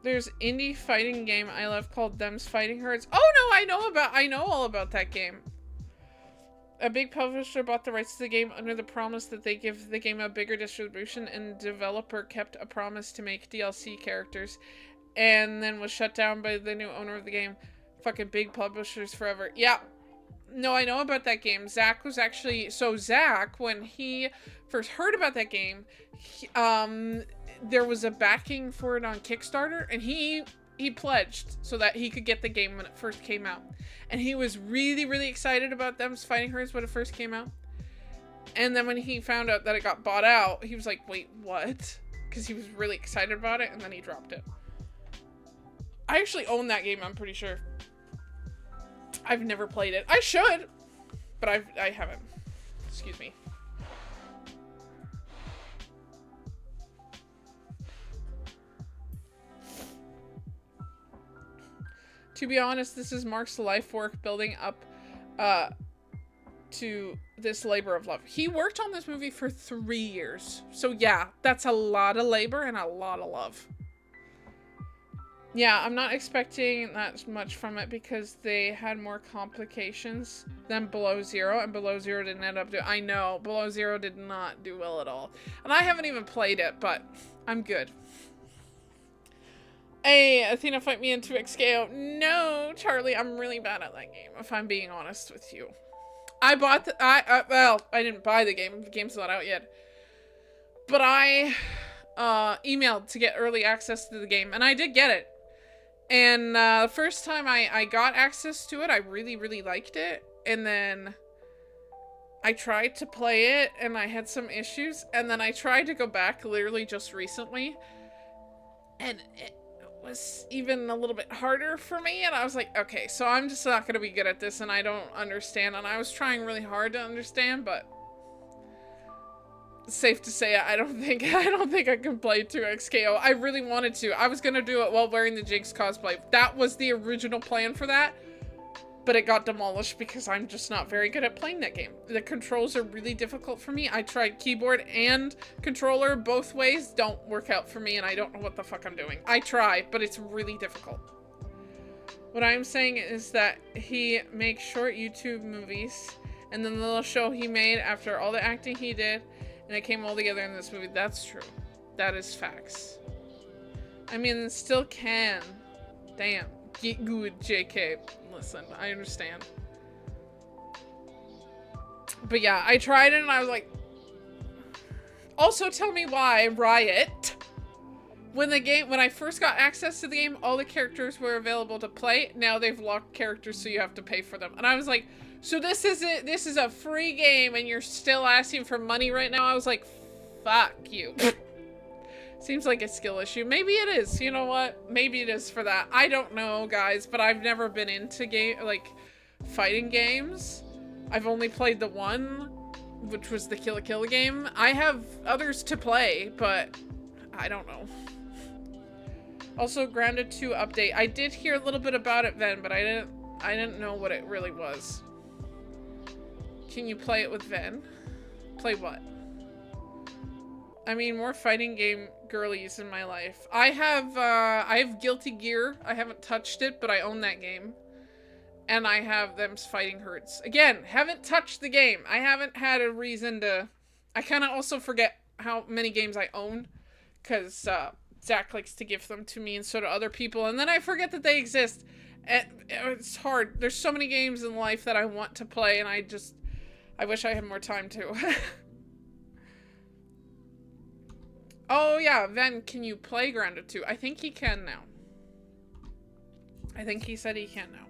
There's indie fighting game I love called Them's Fighting Herds. Oh no, I know all about that game. A big publisher bought the rights to the game under the promise that they give the game a bigger distribution, and developer kept a promise to make DLC characters, and then was shut down by the new owner of the game. Fucking big publishers forever. Yeah. No, I know about that game. Zach was actually... So Zach, when he first heard about that game, there was a backing for it on Kickstarter, and he pledged so that he could get the game when it first came out. And he was really, really excited about Them's Fighting Herds when it first came out. And then when he found out that it got bought out, he was like, wait, what? Because he was really excited about it, and then he dropped it. I actually own that game, I'm pretty sure. I've never played it. I should, but I haven't. Excuse me. To be honest, this is Mark's life work building up to this labor of love. He worked on this movie for 3 years. So yeah, that's a lot of labor and a lot of love. Yeah, I'm not expecting that much from it because they had more complications than Below Zero, and Below Zero didn't end up I know, Below Zero did not do well at all. And I haven't even played it, but I'm good. Hey, Athena, fight me into XKO. No, Charlie, I'm really bad at that game, if I'm being honest with you. I bought the, well, I didn't buy the game. The game's not out yet. But I, emailed to get early access to the game, and I did get it. And, the first time I got access to it, I really, really liked it. And then I tried to play it, and I had some issues. And then I tried to go back literally just recently. And it was even a little bit harder for me, and I was like, okay, so I'm just not gonna be good at this, and I don't understand. And I was trying really hard to understand, but it's safe to say I don't think I can play 2XKO. I really wanted to. I was gonna do it while wearing the Jinx cosplay. That was the original plan for that, but it got demolished because I'm just not very good at playing that game. The controls are really difficult for me. I tried keyboard and controller both ways, don't work out for me, and I don't know what the fuck I'm doing. I try, but it's really difficult. What I'm saying is that he makes short YouTube movies, and then the little show he made after all the acting he did, and it came all together in this movie. That's true. That is facts. I mean, it still can. Damn. Get good, JK. Listen, I understand. But yeah, I tried it and I was like... Also, tell me why, Riot. When I first got access to the game, all the characters were available to play. Now they've locked characters, so you have to pay for them. And I was like, so this is a free game and you're still asking for money right now? I was like, fuck you. Seems like a skill issue. Maybe it is. You know what? Maybe it is for that. I don't know, guys, but I've never been into fighting games. I've only played the one, which was the Kill la Kill game. I have others to play, but I don't know. Also, Grounded 2 update. I did hear a little bit about it then, but I didn't know what it really was. Can you play it with Ven? Play what? I mean, more fighting game girlies in my life. I have Guilty Gear. I haven't touched it, but I own that game. And I have Them's Fighting Herds. Again, haven't touched the game. I haven't had a reason to... I kind of also forget how many games I own. Because Zach likes to give them to me and so do other people. And then I forget that they exist. And it's hard. There's so many games in life that I want to play. And I wish I had more time to. Oh yeah, Ven, can you play Grounded 2? I think he can now. I think he said he can now.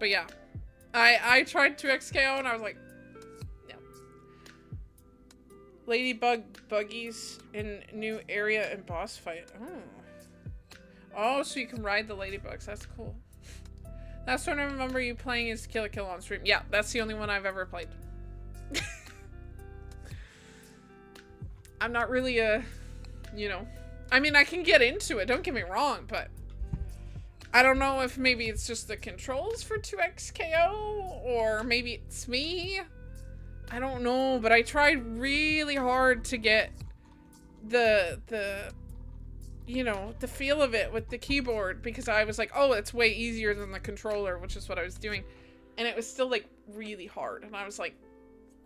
But yeah. I tried 2XKO and I was like, no. Ladybug buggies in new area and boss fight. Oh, so you can ride the ladybugs. That's cool. That's when I remember you playing as Kill la Kill on stream. Yeah, that's the only one I've ever played. I'm not really a, you know, I mean, I can get into it, don't get me wrong, but I don't know if maybe it's just the controls for 2XKO or maybe it's me. I don't know, but I tried really hard to get the you know, the feel of it with the keyboard because I was like, oh, it's way easier than the controller, which is what I was doing. And it was still like really hard. And I was like,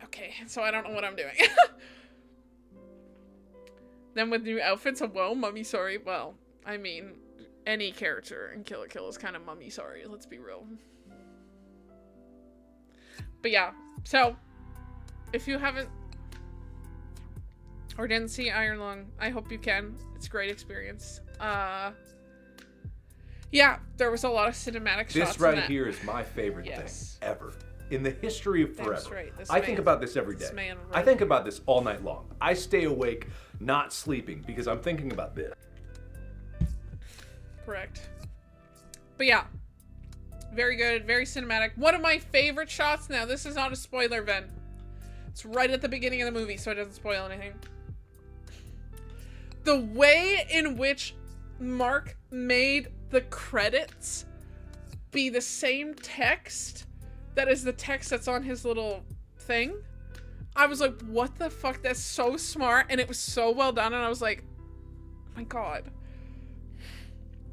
okay, so I don't know what I'm doing. Then with new outfits, whoa, mummy sorry. Well, I mean, any character in Kill la Kill is kind of mummy sorry, let's be real. But yeah, so if you haven't or didn't see Iron Lung, I hope you can. It's a great experience. Yeah, there was a lot of cinematic shots. This right here is my favorite thing ever. In the history of forever. Right. I think about this every day. I think about this all night long. I stay awake, not sleeping, because I'm thinking about this. Correct. But yeah, very good, very cinematic. One of my favorite shots now, this is not a spoiler, Ven. It's right at the beginning of the movie, so it doesn't spoil anything. The way in which Mark made the credits be the same text that is the text that's on his little thing. I was like, what the fuck? That's so smart. And it was so well done. And I was like, oh my god.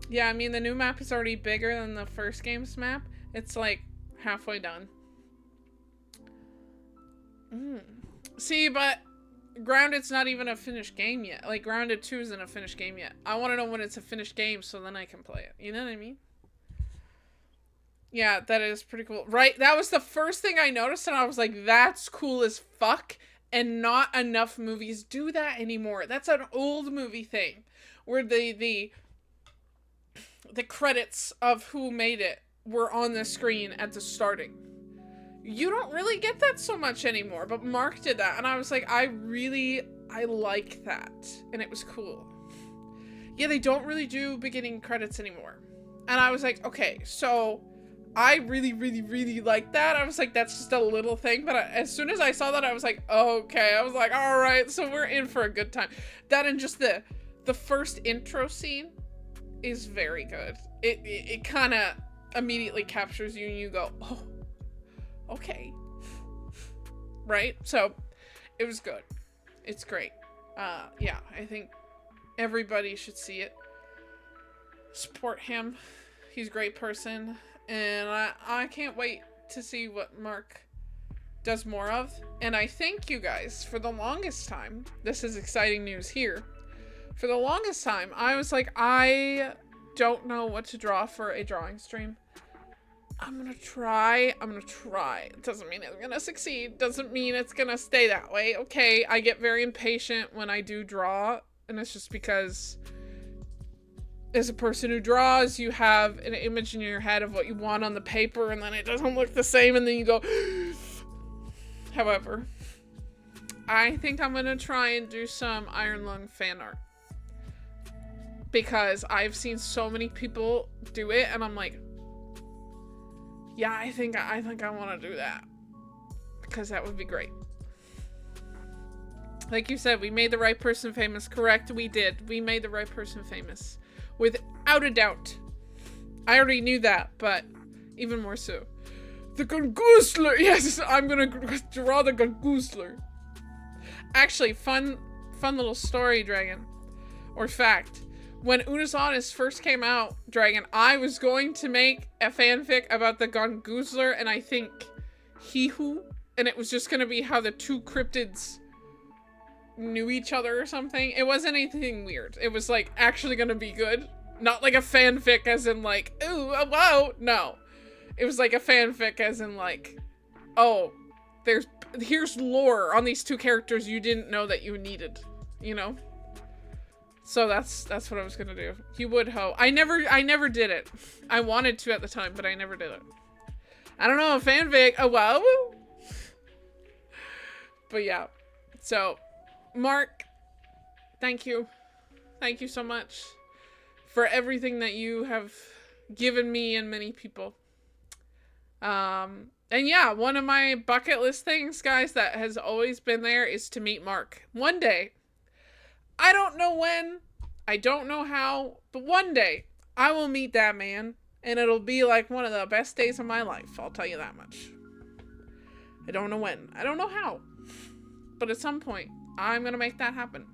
Yeah, I mean, the new map is already bigger than the first game's map. It's like halfway done. See, but Grounded's not even a finished game yet. Like, Grounded 2 isn't a finished game yet. I want to know when it's a finished game so then I can play it. You know what I mean? Yeah, that is pretty cool. Right? That was the first thing I noticed and I was like, that's cool as fuck. And not enough movies do that anymore. That's an old movie thing. Where the credits of who made it were on the screen at the starting. You don't really get that so much anymore, but Mark did that. And I was like, I like that. And it was cool. Yeah, they don't really do beginning credits anymore. And I was like, okay, so I really, really, really like that. I was like, that's just a little thing. But as soon as I saw that, I was like, okay. I was like, all right, so we're in for a good time. That and just the first intro scene is very good. It kind of immediately captures you and you go, oh, okay. Right? So it was good. It's great. Yeah, I think everybody should see it. Support him. He's a great person. And I can't wait to see what Mark does more of. And I thank you guys for the longest time. This is exciting news here. For the longest time, I was like, I don't know what to draw for a drawing stream. I'm gonna try. It doesn't mean it's gonna succeed. Doesn't mean it's gonna stay that way. Okay, I get very impatient when I do draw. And it's just because as a person who draws, you have an image in your head of what you want on the paper, and then it doesn't look the same, and then you go. However, I think I'm gonna try and do some Iron Lung fan art. Because I've seen so many people do it, and I'm like, yeah, I think I want to do that. Because that would be great. Like you said, we made the right person famous. Correct, we did. We made the right person famous. Without a doubt. I already knew that, but even more so. The Gungoozler! Yes, I'm gonna draw the Gungoozler. Actually, fun little story, Dragon. Or fact. When Unis Honest first came out, Dragon, I was going to make a fanfic about the Gungoozler and I think He-Who. And it was just gonna be how the two cryptids knew each other or something. It wasn't anything weird. It was like actually gonna be good. Not like a fanfic as in like, ooh, wow. No. It was like a fanfic as in like, oh, here's lore on these two characters you didn't know that you needed, you know? So that's what I was gonna do. You would ho. I never did it. I wanted to at the time, but I never did it. I don't know, fanfic. Oh, wow. But yeah. So, Mark, thank you. Thank you so much for everything that you have given me and many people. And yeah, one of my bucket list things, guys, that has always been there is to meet Mark. One day. I don't know when. I don't know how. But one day, I will meet that man. And it'll be like one of the best days of my life. I'll tell you that much. I don't know when. I don't know how. But at some point, I'm going to make that happen.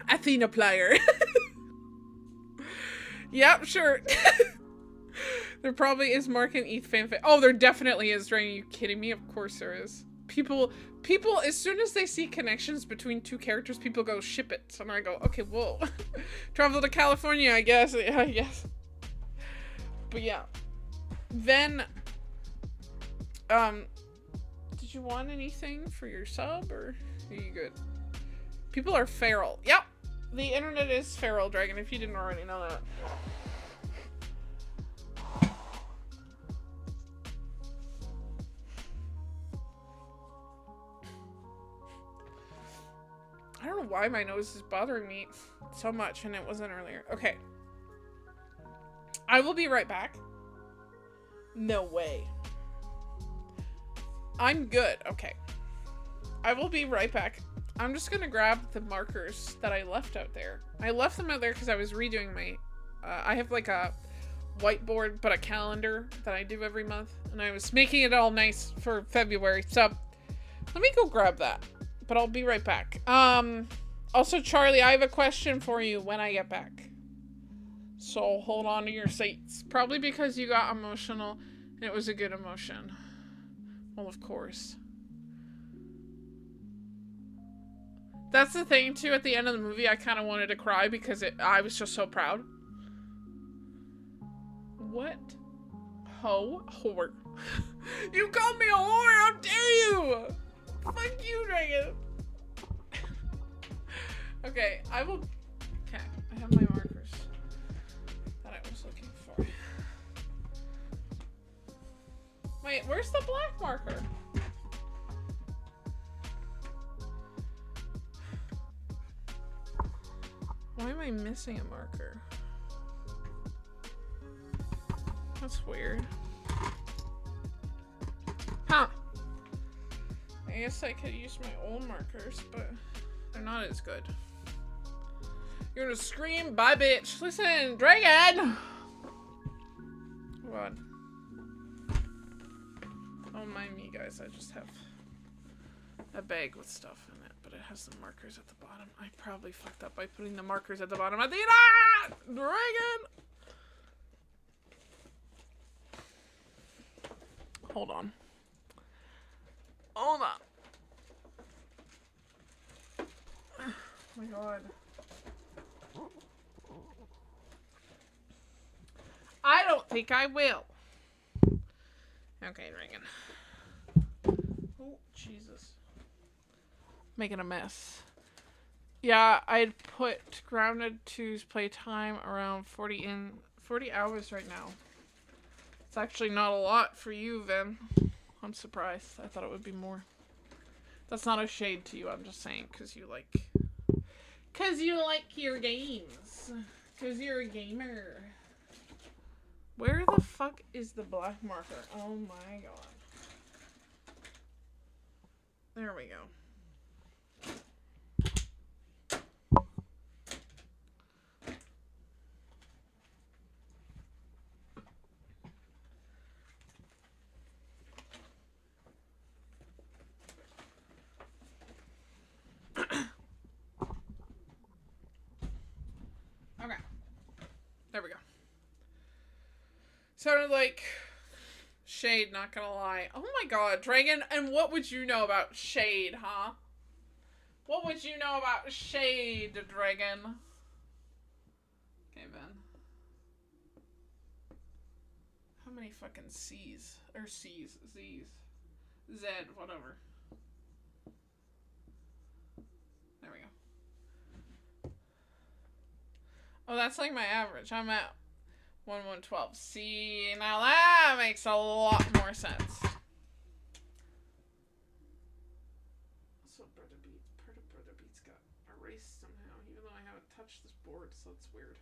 Athena player. Yep, sure. There probably is Mark and Eth fanfic. Oh, there definitely is, Drain. Are you kidding me? Of course there is. People, as soon as they see connections between two characters, people go, ship it. And I go, okay, whoa. Travel to California, I guess. Yeah, I guess. But yeah. Then, did you want anything for your sub, or are you good? People are feral. Yep. The internet is feral, Dragon, if you didn't already know that. I don't know why my nose is bothering me so much and it wasn't earlier. Okay. I will be right back. No way. I'm good. Okay. I will be right back. I'm just gonna grab the markers that I left out there. I left them out there because I was redoing my... I have like a whiteboard, but a calendar that I do every month. And I was making it all nice for February. So, let me go grab that. But I'll be right back. Also, Charlie, I have a question for you when I get back. So, hold on to your seats. Probably because you got emotional, and it was a good emotion. Well, of course. That's the thing, too, at the end of the movie, I kind of wanted to cry because I was just so proud. What? Whore. You called me a whore! How dare you! Fuck you, Dragon! Okay, I will... Okay, I have my markers that I was looking for. Wait, where's the black marker? Why am I missing a marker? That's weird. Huh. I guess I could use my old markers, but they're not as good. You're gonna scream, bye bitch. Listen, Dragon! What? Don't mind me, guys. I just have a bag with stuff in it, but it has the markers at the bottom. I probably fucked up by putting the markers at the bottom. Athena! Dragon! Hold on. Hold on. Oh my god. I don't think I will. Okay, Dragon. Oh, Jesus. Making a mess. Yeah, I'd put Grounded 2's playtime around 40 hours right now. It's actually not a lot for you, Vin. I'm surprised. I thought it would be more. That's not a shade to you, I'm just saying, because you like your games. Because you're a gamer. Where the fuck is the black marker? Oh my god. There we go. Okay. There we go. Sounded like shade, not gonna lie. Oh my god, Dragon, and what would you know about shade, huh? What would you know about shade, Dragon? Okay, Ben. How many fucking C's? Or C's, Z's. Z, whatever. There we go. Oh, that's like my average. I'm at 1112. See, now that makes a lot more sense. So Brother Beats got erased somehow, even though I haven't touched this board, so it's weird.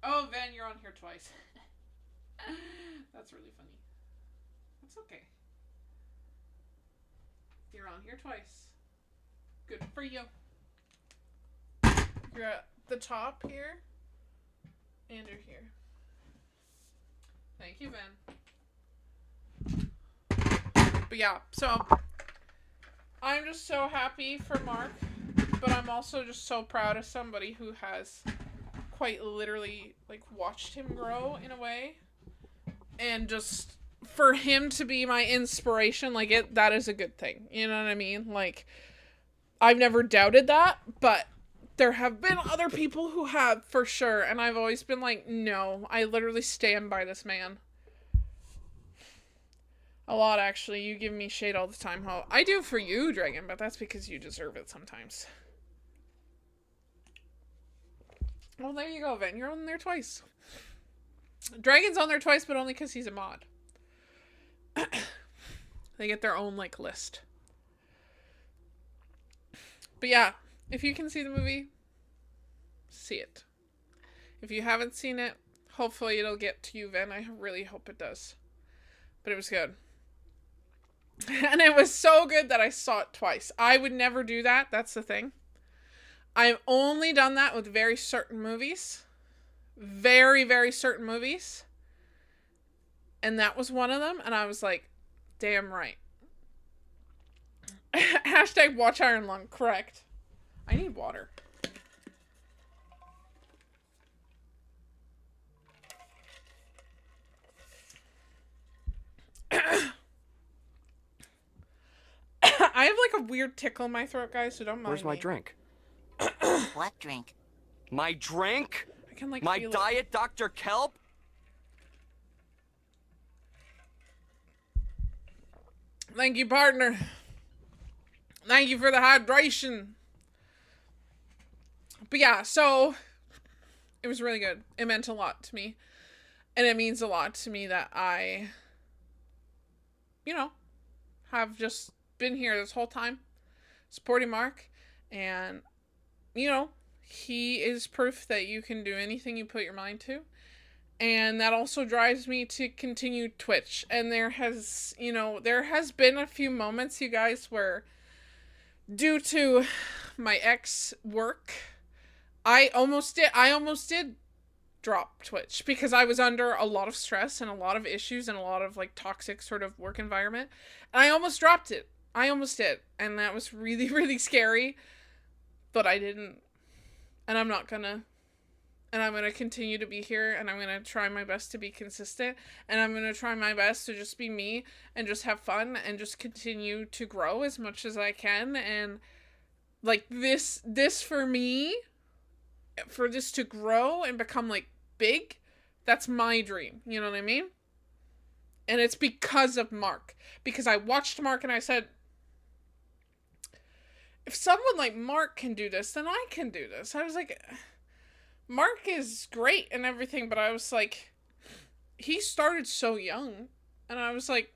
Oh, Van, you're on here twice. That's really funny. That's okay. You're on here twice. Good for you. You're at the top here. And you're here. Thank you, Ben. But yeah, so I'm just so happy for Mark. But I'm also just so proud of somebody who has quite literally, like, watched him grow in a way. And just for him to be my inspiration, like, that is a good thing. You know what I mean? Like, I've never doubted that, but there have been other people who have, for sure, and I've always been like, no, I literally stand by this man. A lot, actually. You give me shade all the time. How I do for you, Dragon, but that's because you deserve it sometimes. Well, there you go, Ven. You're on there twice. Dragon's on there twice, but only because he's a mod. They get their own, like, list. But yeah, if you can see the movie, see it. If you haven't seen it, hopefully it'll get to you, Ven. I really hope it does. But it was good. And it was so good that I saw it twice. I would never do that. That's the thing. I've only done that with very certain movies. Very, very certain movies. And that was one of them. And I was like, damn right. Hashtag watch Iron Lung. Correct. I need water. I have like a weird tickle in my throat, guys, so don't mind Where's my me. drink? What drink? My drink? I can like My feel diet Dr. Kelp? Thank you, partner. Thank you for the hydration. But yeah, so it was really good. It meant a lot to me. And it means a lot to me that I, you know, have just been here this whole time supporting Mark. And, you know, he is proof that you can do anything you put your mind to. And that also drives me to continue Twitch. And there has been a few moments, you guys, where due to my ex work, I almost did drop Twitch because I was under a lot of stress and a lot of issues and a lot of like toxic sort of work environment. And I almost dropped it. I almost did. And that was really, really scary. But I didn't. And I'm not gonna. And I'm going to continue to be here, and I'm going to try my best to be consistent, and I'm going to try my best to just be me, and just have fun, and just continue to grow as much as I can, and, like, this for me, for this to grow and become, like, big, that's my dream, you know what I mean? And it's because of Mark, because I watched Mark, and I said, if someone like Mark can do this, then I can do this. I was like... Mark is great and everything, but I was like, he started so young, and I was like,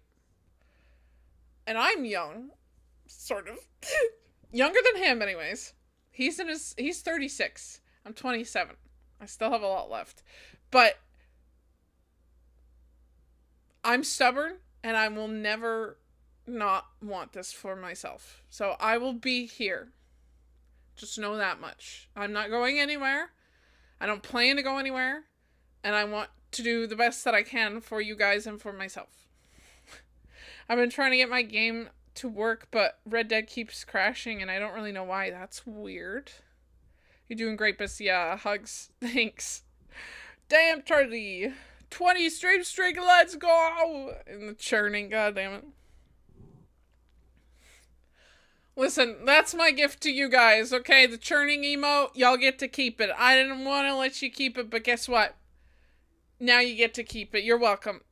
and I'm young, sort of, younger than him anyways. He's 36. I'm 27. I still have a lot left, but I'm stubborn, and I will never not want this for myself. So I will be here. Just know that much. I'm not going anywhere. I don't plan to go anywhere, and I want to do the best that I can for you guys and for myself. I've been trying to get my game to work, but Red Dead keeps crashing, and I don't really know why. That's weird. You're doing great, but yeah, hugs. Thanks. Damn, Charlie. 20 streak, let's go! And the churning, goddammit. Listen, that's my gift to you guys, okay? The churning emote, y'all get to keep it. I didn't want to let you keep it, but guess what? Now you get to keep it. You're welcome.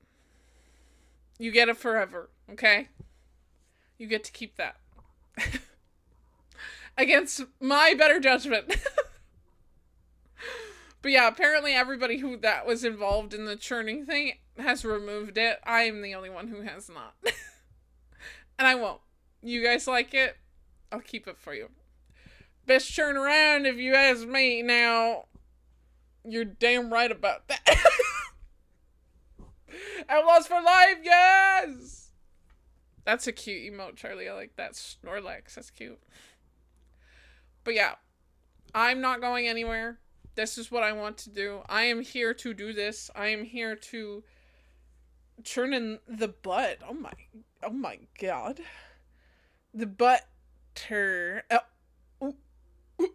You get it forever, okay? You get to keep that. Against my better judgment. But yeah, apparently everybody who that was involved in the churning thing has removed it. I am the only one who has not. And I won't. You guys like it? I'll keep it for you. Best churn around if you ask me. Now, you're damn right about that. Outlaws for life, yes! That's a cute emote, Charlie. I like that. Snorlax, that's cute. But yeah, I'm not going anywhere. This is what I want to do. I am here to do this. I am here to churn in the butt. Oh my god. The butter. Oh, ooh, ooh,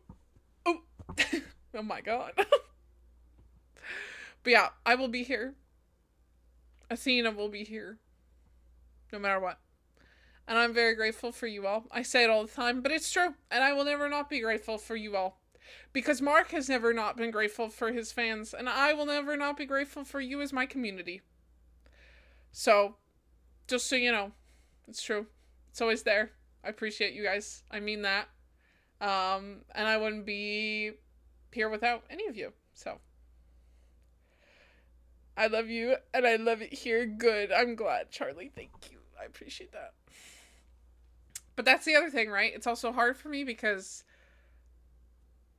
ooh. Oh my god. But yeah, I will be here. Athena will be here. No matter what. And I'm very grateful for you all. I say it all the time, but it's true. And I will never not be grateful for you all. Because Mark has never not been grateful for his fans. And I will never not be grateful for you as my community. So, just so you know, it's true. It's always there. I appreciate you guys. I mean that. And I wouldn't be here without any of you. So, I love you, and I love it here. Good. I'm glad, Charlie. Thank you. I appreciate that. But that's the other thing, right? It's also hard for me because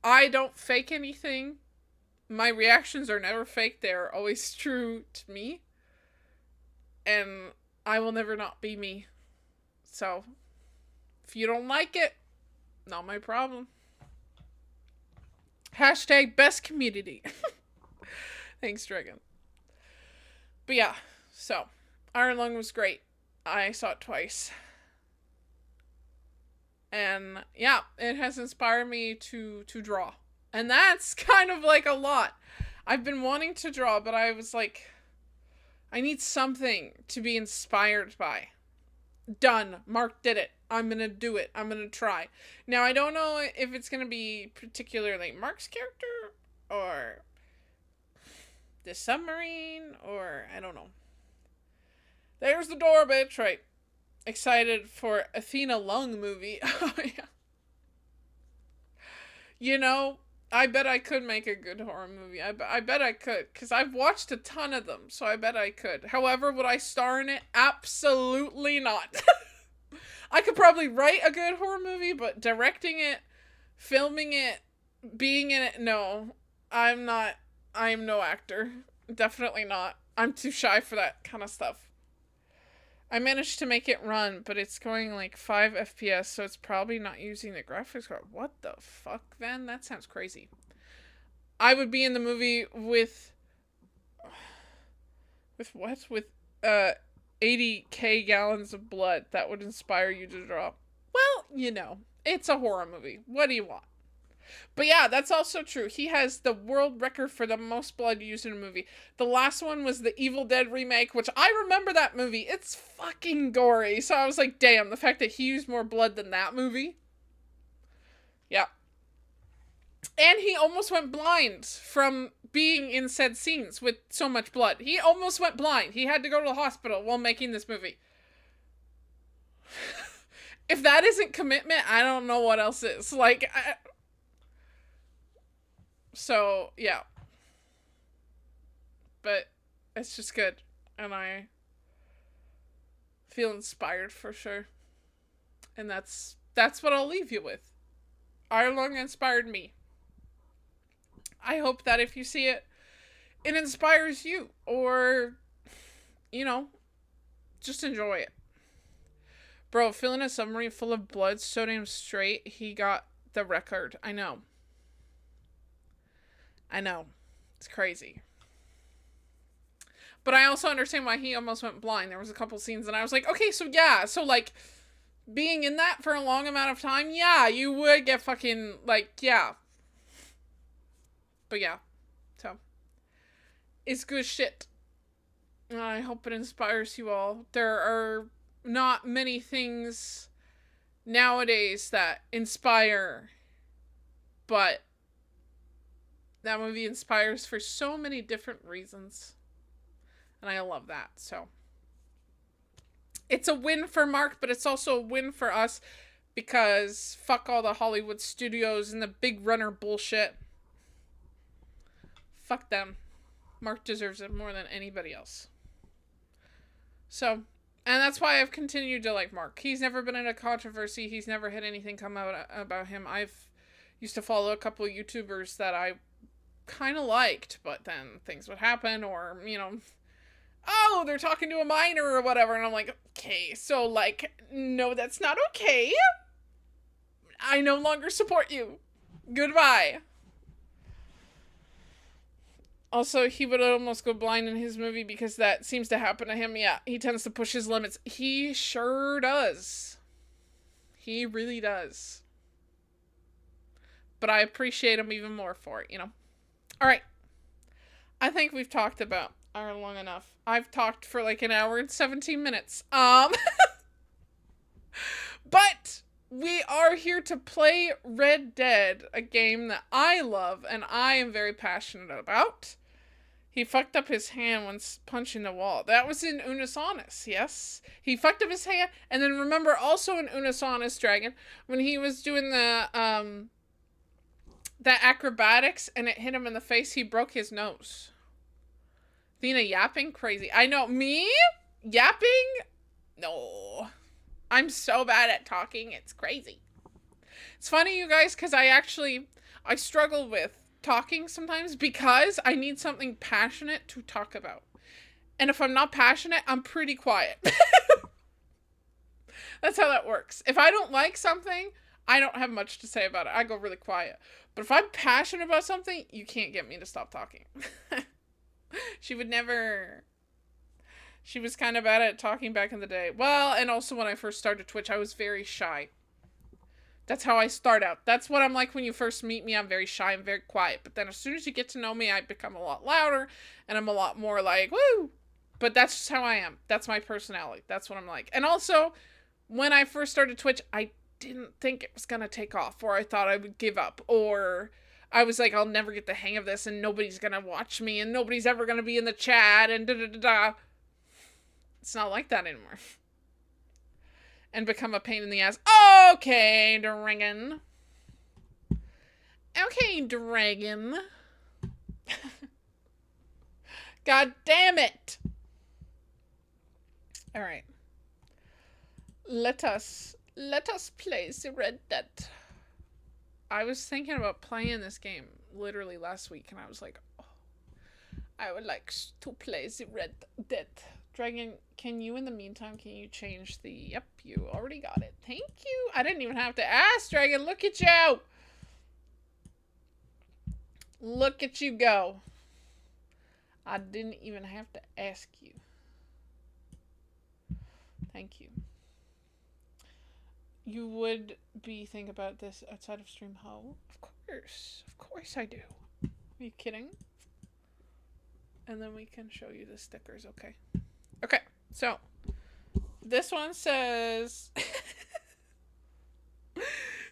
I don't fake anything. My reactions are never fake. They're always true to me. And I will never not be me. So, if you don't like it, not my problem. Hashtag best community. Thanks, Dragon. But yeah, so, Iron Lung was great. I saw it twice. And yeah, it has inspired me to draw. And that's kind of like a lot. I've been wanting to draw, but I was like, I need something to be inspired by. Done. Mark did it. I'm gonna do it. I'm gonna try. Now, I don't know if it's gonna be particularly Mark's character, or the submarine, or I don't know. There's the door, bitch. Right. Excited for Athena Lung movie. Oh, yeah. You know, I bet I could make a good horror movie. I bet I could, because I've watched a ton of them, so I bet I could. However, would I star in it? Absolutely not. I could probably write a good horror movie, but directing it, filming it, being in it, no. I'm not. I am no actor. Definitely not. I'm too shy for that kind of stuff. I managed to make it run, but it's going like 5 FPS, so it's probably not using the graphics card. What the fuck, then? That sounds crazy. I would be in the movie with what? With 80k gallons of blood. That would inspire you to draw. Well, you know, it's a horror movie. What do you want? But yeah, that's also true. He has the world record for the most blood used in a movie. The last one was the Evil Dead remake, which I remember that movie. It's fucking gory. So I was like, damn, the fact that he used more blood than that movie. Yeah. And he almost went blind from being in said scenes with so much blood. He almost went blind. He had to go to the hospital while making this movie. If that isn't commitment, I don't know what else is. Like, so, yeah. But it's just good. And I feel inspired for sure. And that's what I'll leave you with. Iron Lung inspired me. I hope that if you see it, it inspires you. Or, you know, just enjoy it. Bro, filling a submarine full of blood so damn straight, he got the record. I know. It's crazy. But I also understand why he almost went blind. There was a couple scenes and I was like, okay, so yeah. So, like, being in that for a long amount of time, yeah, you would get fucking, like, yeah. But yeah. So, it's good shit. And I hope it inspires you all. There are not many things nowadays that inspire, but that movie inspires for so many different reasons. And I love that. So it's a win for Mark, but it's also a win for us because fuck all the Hollywood studios and the big runner bullshit. Fuck them. Mark deserves it more than anybody else. So, and that's why I've continued to like Mark. He's never been in a controversy. He's never had anything come out about him. I've used to follow a couple of YouTubers that I kind of liked, but then things would happen, or, you know, oh, they're talking to a minor or whatever, and I'm like, okay, so, like, no, that's not okay. I no longer support you. Goodbye. Also, he would almost go blind in his movie because that seems to happen to him. Yeah, he tends to push his limits. He sure does. He really does. But I appreciate him even more for it, you know. Alright. I think we've talked about our long enough. I've talked for like an hour and 17 minutes. But we are here to play Red Dead, a game that I love and I am very passionate about. He fucked up his hand when punching the wall. That was in Unisonis, yes. He fucked up his hand, and then remember also in Unisonis, Dragon, when he was doing the acrobatics and it hit him in the face, he broke his nose. Athena yapping? Crazy. I know. Me? Yapping? No. I'm so bad at talking, it's crazy. It's funny, you guys, because I struggle with talking sometimes because I need something passionate to talk about. And if I'm not passionate, I'm pretty quiet. That's how that works. If I don't like something, I don't have much to say about it. I go really quiet. But if I'm passionate about something, you can't get me to stop talking. She would never... She was kind of bad at talking back in the day. Well, and also when I first started Twitch, I was very shy. That's how I start out. That's what I'm like when you first meet me. I'm very shy and very quiet. But then as soon as you get to know me, I become a lot louder. And I'm a lot more like, woo! But that's just how I am. That's my personality. That's what I'm like. And also, when I first started Twitch, I didn't think it was going to take off. Or I thought I would give up. Or I was like, I'll never get the hang of this. And nobody's going to watch me. And nobody's ever going to be in the chat. And da-da-da-da. It's not like that anymore. And become a pain in the ass. Okay, Dragon. Okay, Dragon. God damn it. Alright. Let us play the Red Dead. I was thinking about playing this game literally last week, and I was like, oh, I would like to play the Red Dead. Dragon, can you, in the meantime, can you change the... Yep, you already got it. Thank you. I didn't even have to ask, Dragon. Look at you. Look at you go. I didn't even have to ask you. Thank you. You would be thinking about this outside of stream, Ho? Of course I do. Are you kidding? And then we can show you the stickers, okay? Okay, so this one says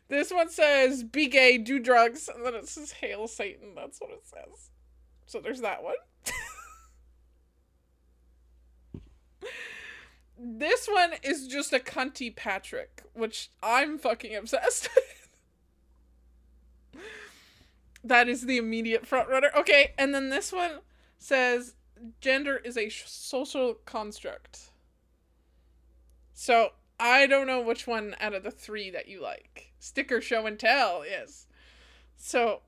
this one says be gay, do drugs, and then it says hail Satan. That's what it says. So there's that one. This one is just a cunty Patrick, which I'm fucking obsessed with. That is the immediate front runner. Okay, and then this one says gender is a social construct. So I don't know which one out of the three that you like. Sticker show and tell, yes. So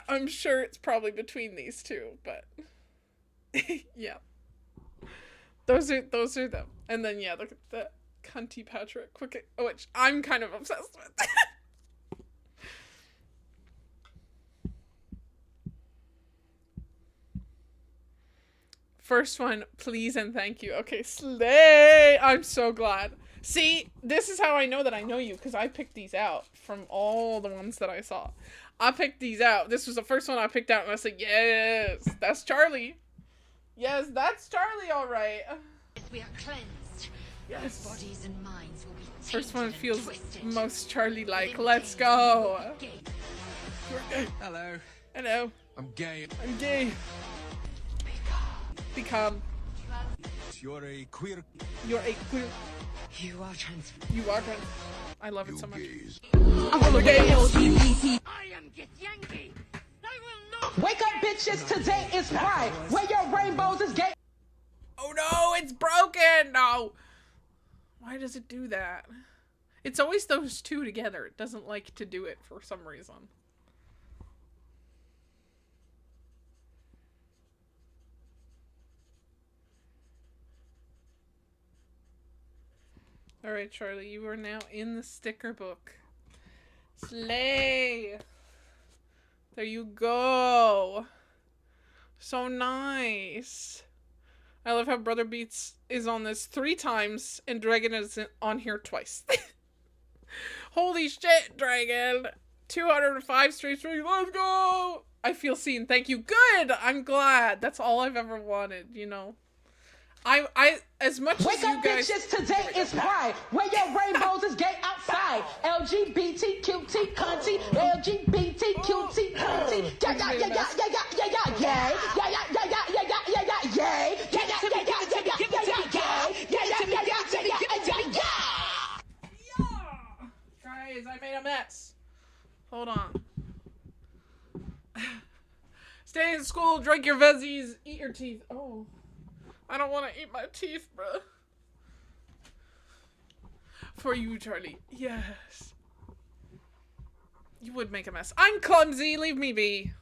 I'm sure it's probably between these two, but yeah. Those are them. And then yeah, look at the cunty Patrick, which I'm kind of obsessed with. First one, please and thank you. Okay, slay! I'm so glad. See, this is how I know that I know you, because I picked these out from all the ones that I saw. I picked these out. This was the first one I picked out, and I was like, yes, that's Charlie. Yes, that's Charlie, all right. We are cleansed. Yes. Our bodies and minds will be First one tainted and feels twisted. most Charlie-like. Within Let's days, go. you will be gay. Hello. Hello. I'm gay. I'm gay. Become. You're a queer. You're a queer. You are trans. You are trans. I love it so much. I am get Yankee. I will not Wake up, bitches, today is Pride. Wear your rainbows is gay. Oh no, it's broken! No! Why does it do that? It's always those two together. It doesn't like to do it for some reason. Alright, Charlie, you are now in the sticker book. Slay! There you go! So nice! I love how Brother Beats is on this 3 times and Dragon is on here twice. Holy shit, Dragon! 205 streams, let's go! I feel seen, thank you. Good! I'm glad. That's all I've ever wanted, you know. I as much Wake as you up, guys... bitches, today is Pride. Wear your rainbows is gay outside. LGBTQT cunty. LGBTQT cunty. Yeah, yeah, yeah, yeah, yeah, yeah, yeah, yeah. Yeah, yeah, yeah, yeah, yeah, yeah, yeah, yeah, yeah. Yeah, yeah, yeah, yeah, yeah, yeah, yeah, yeah. Yeah, yeah, yeah, yeah, yeah, yeah, yeah. Guys, I made a mess. Hold on. Stay in school, drink your veggies, eat your teeth. Oh. I don't want to eat my teeth, bruh. For you, Charlie. Yes. You would make a mess. I'm clumsy. Leave me be.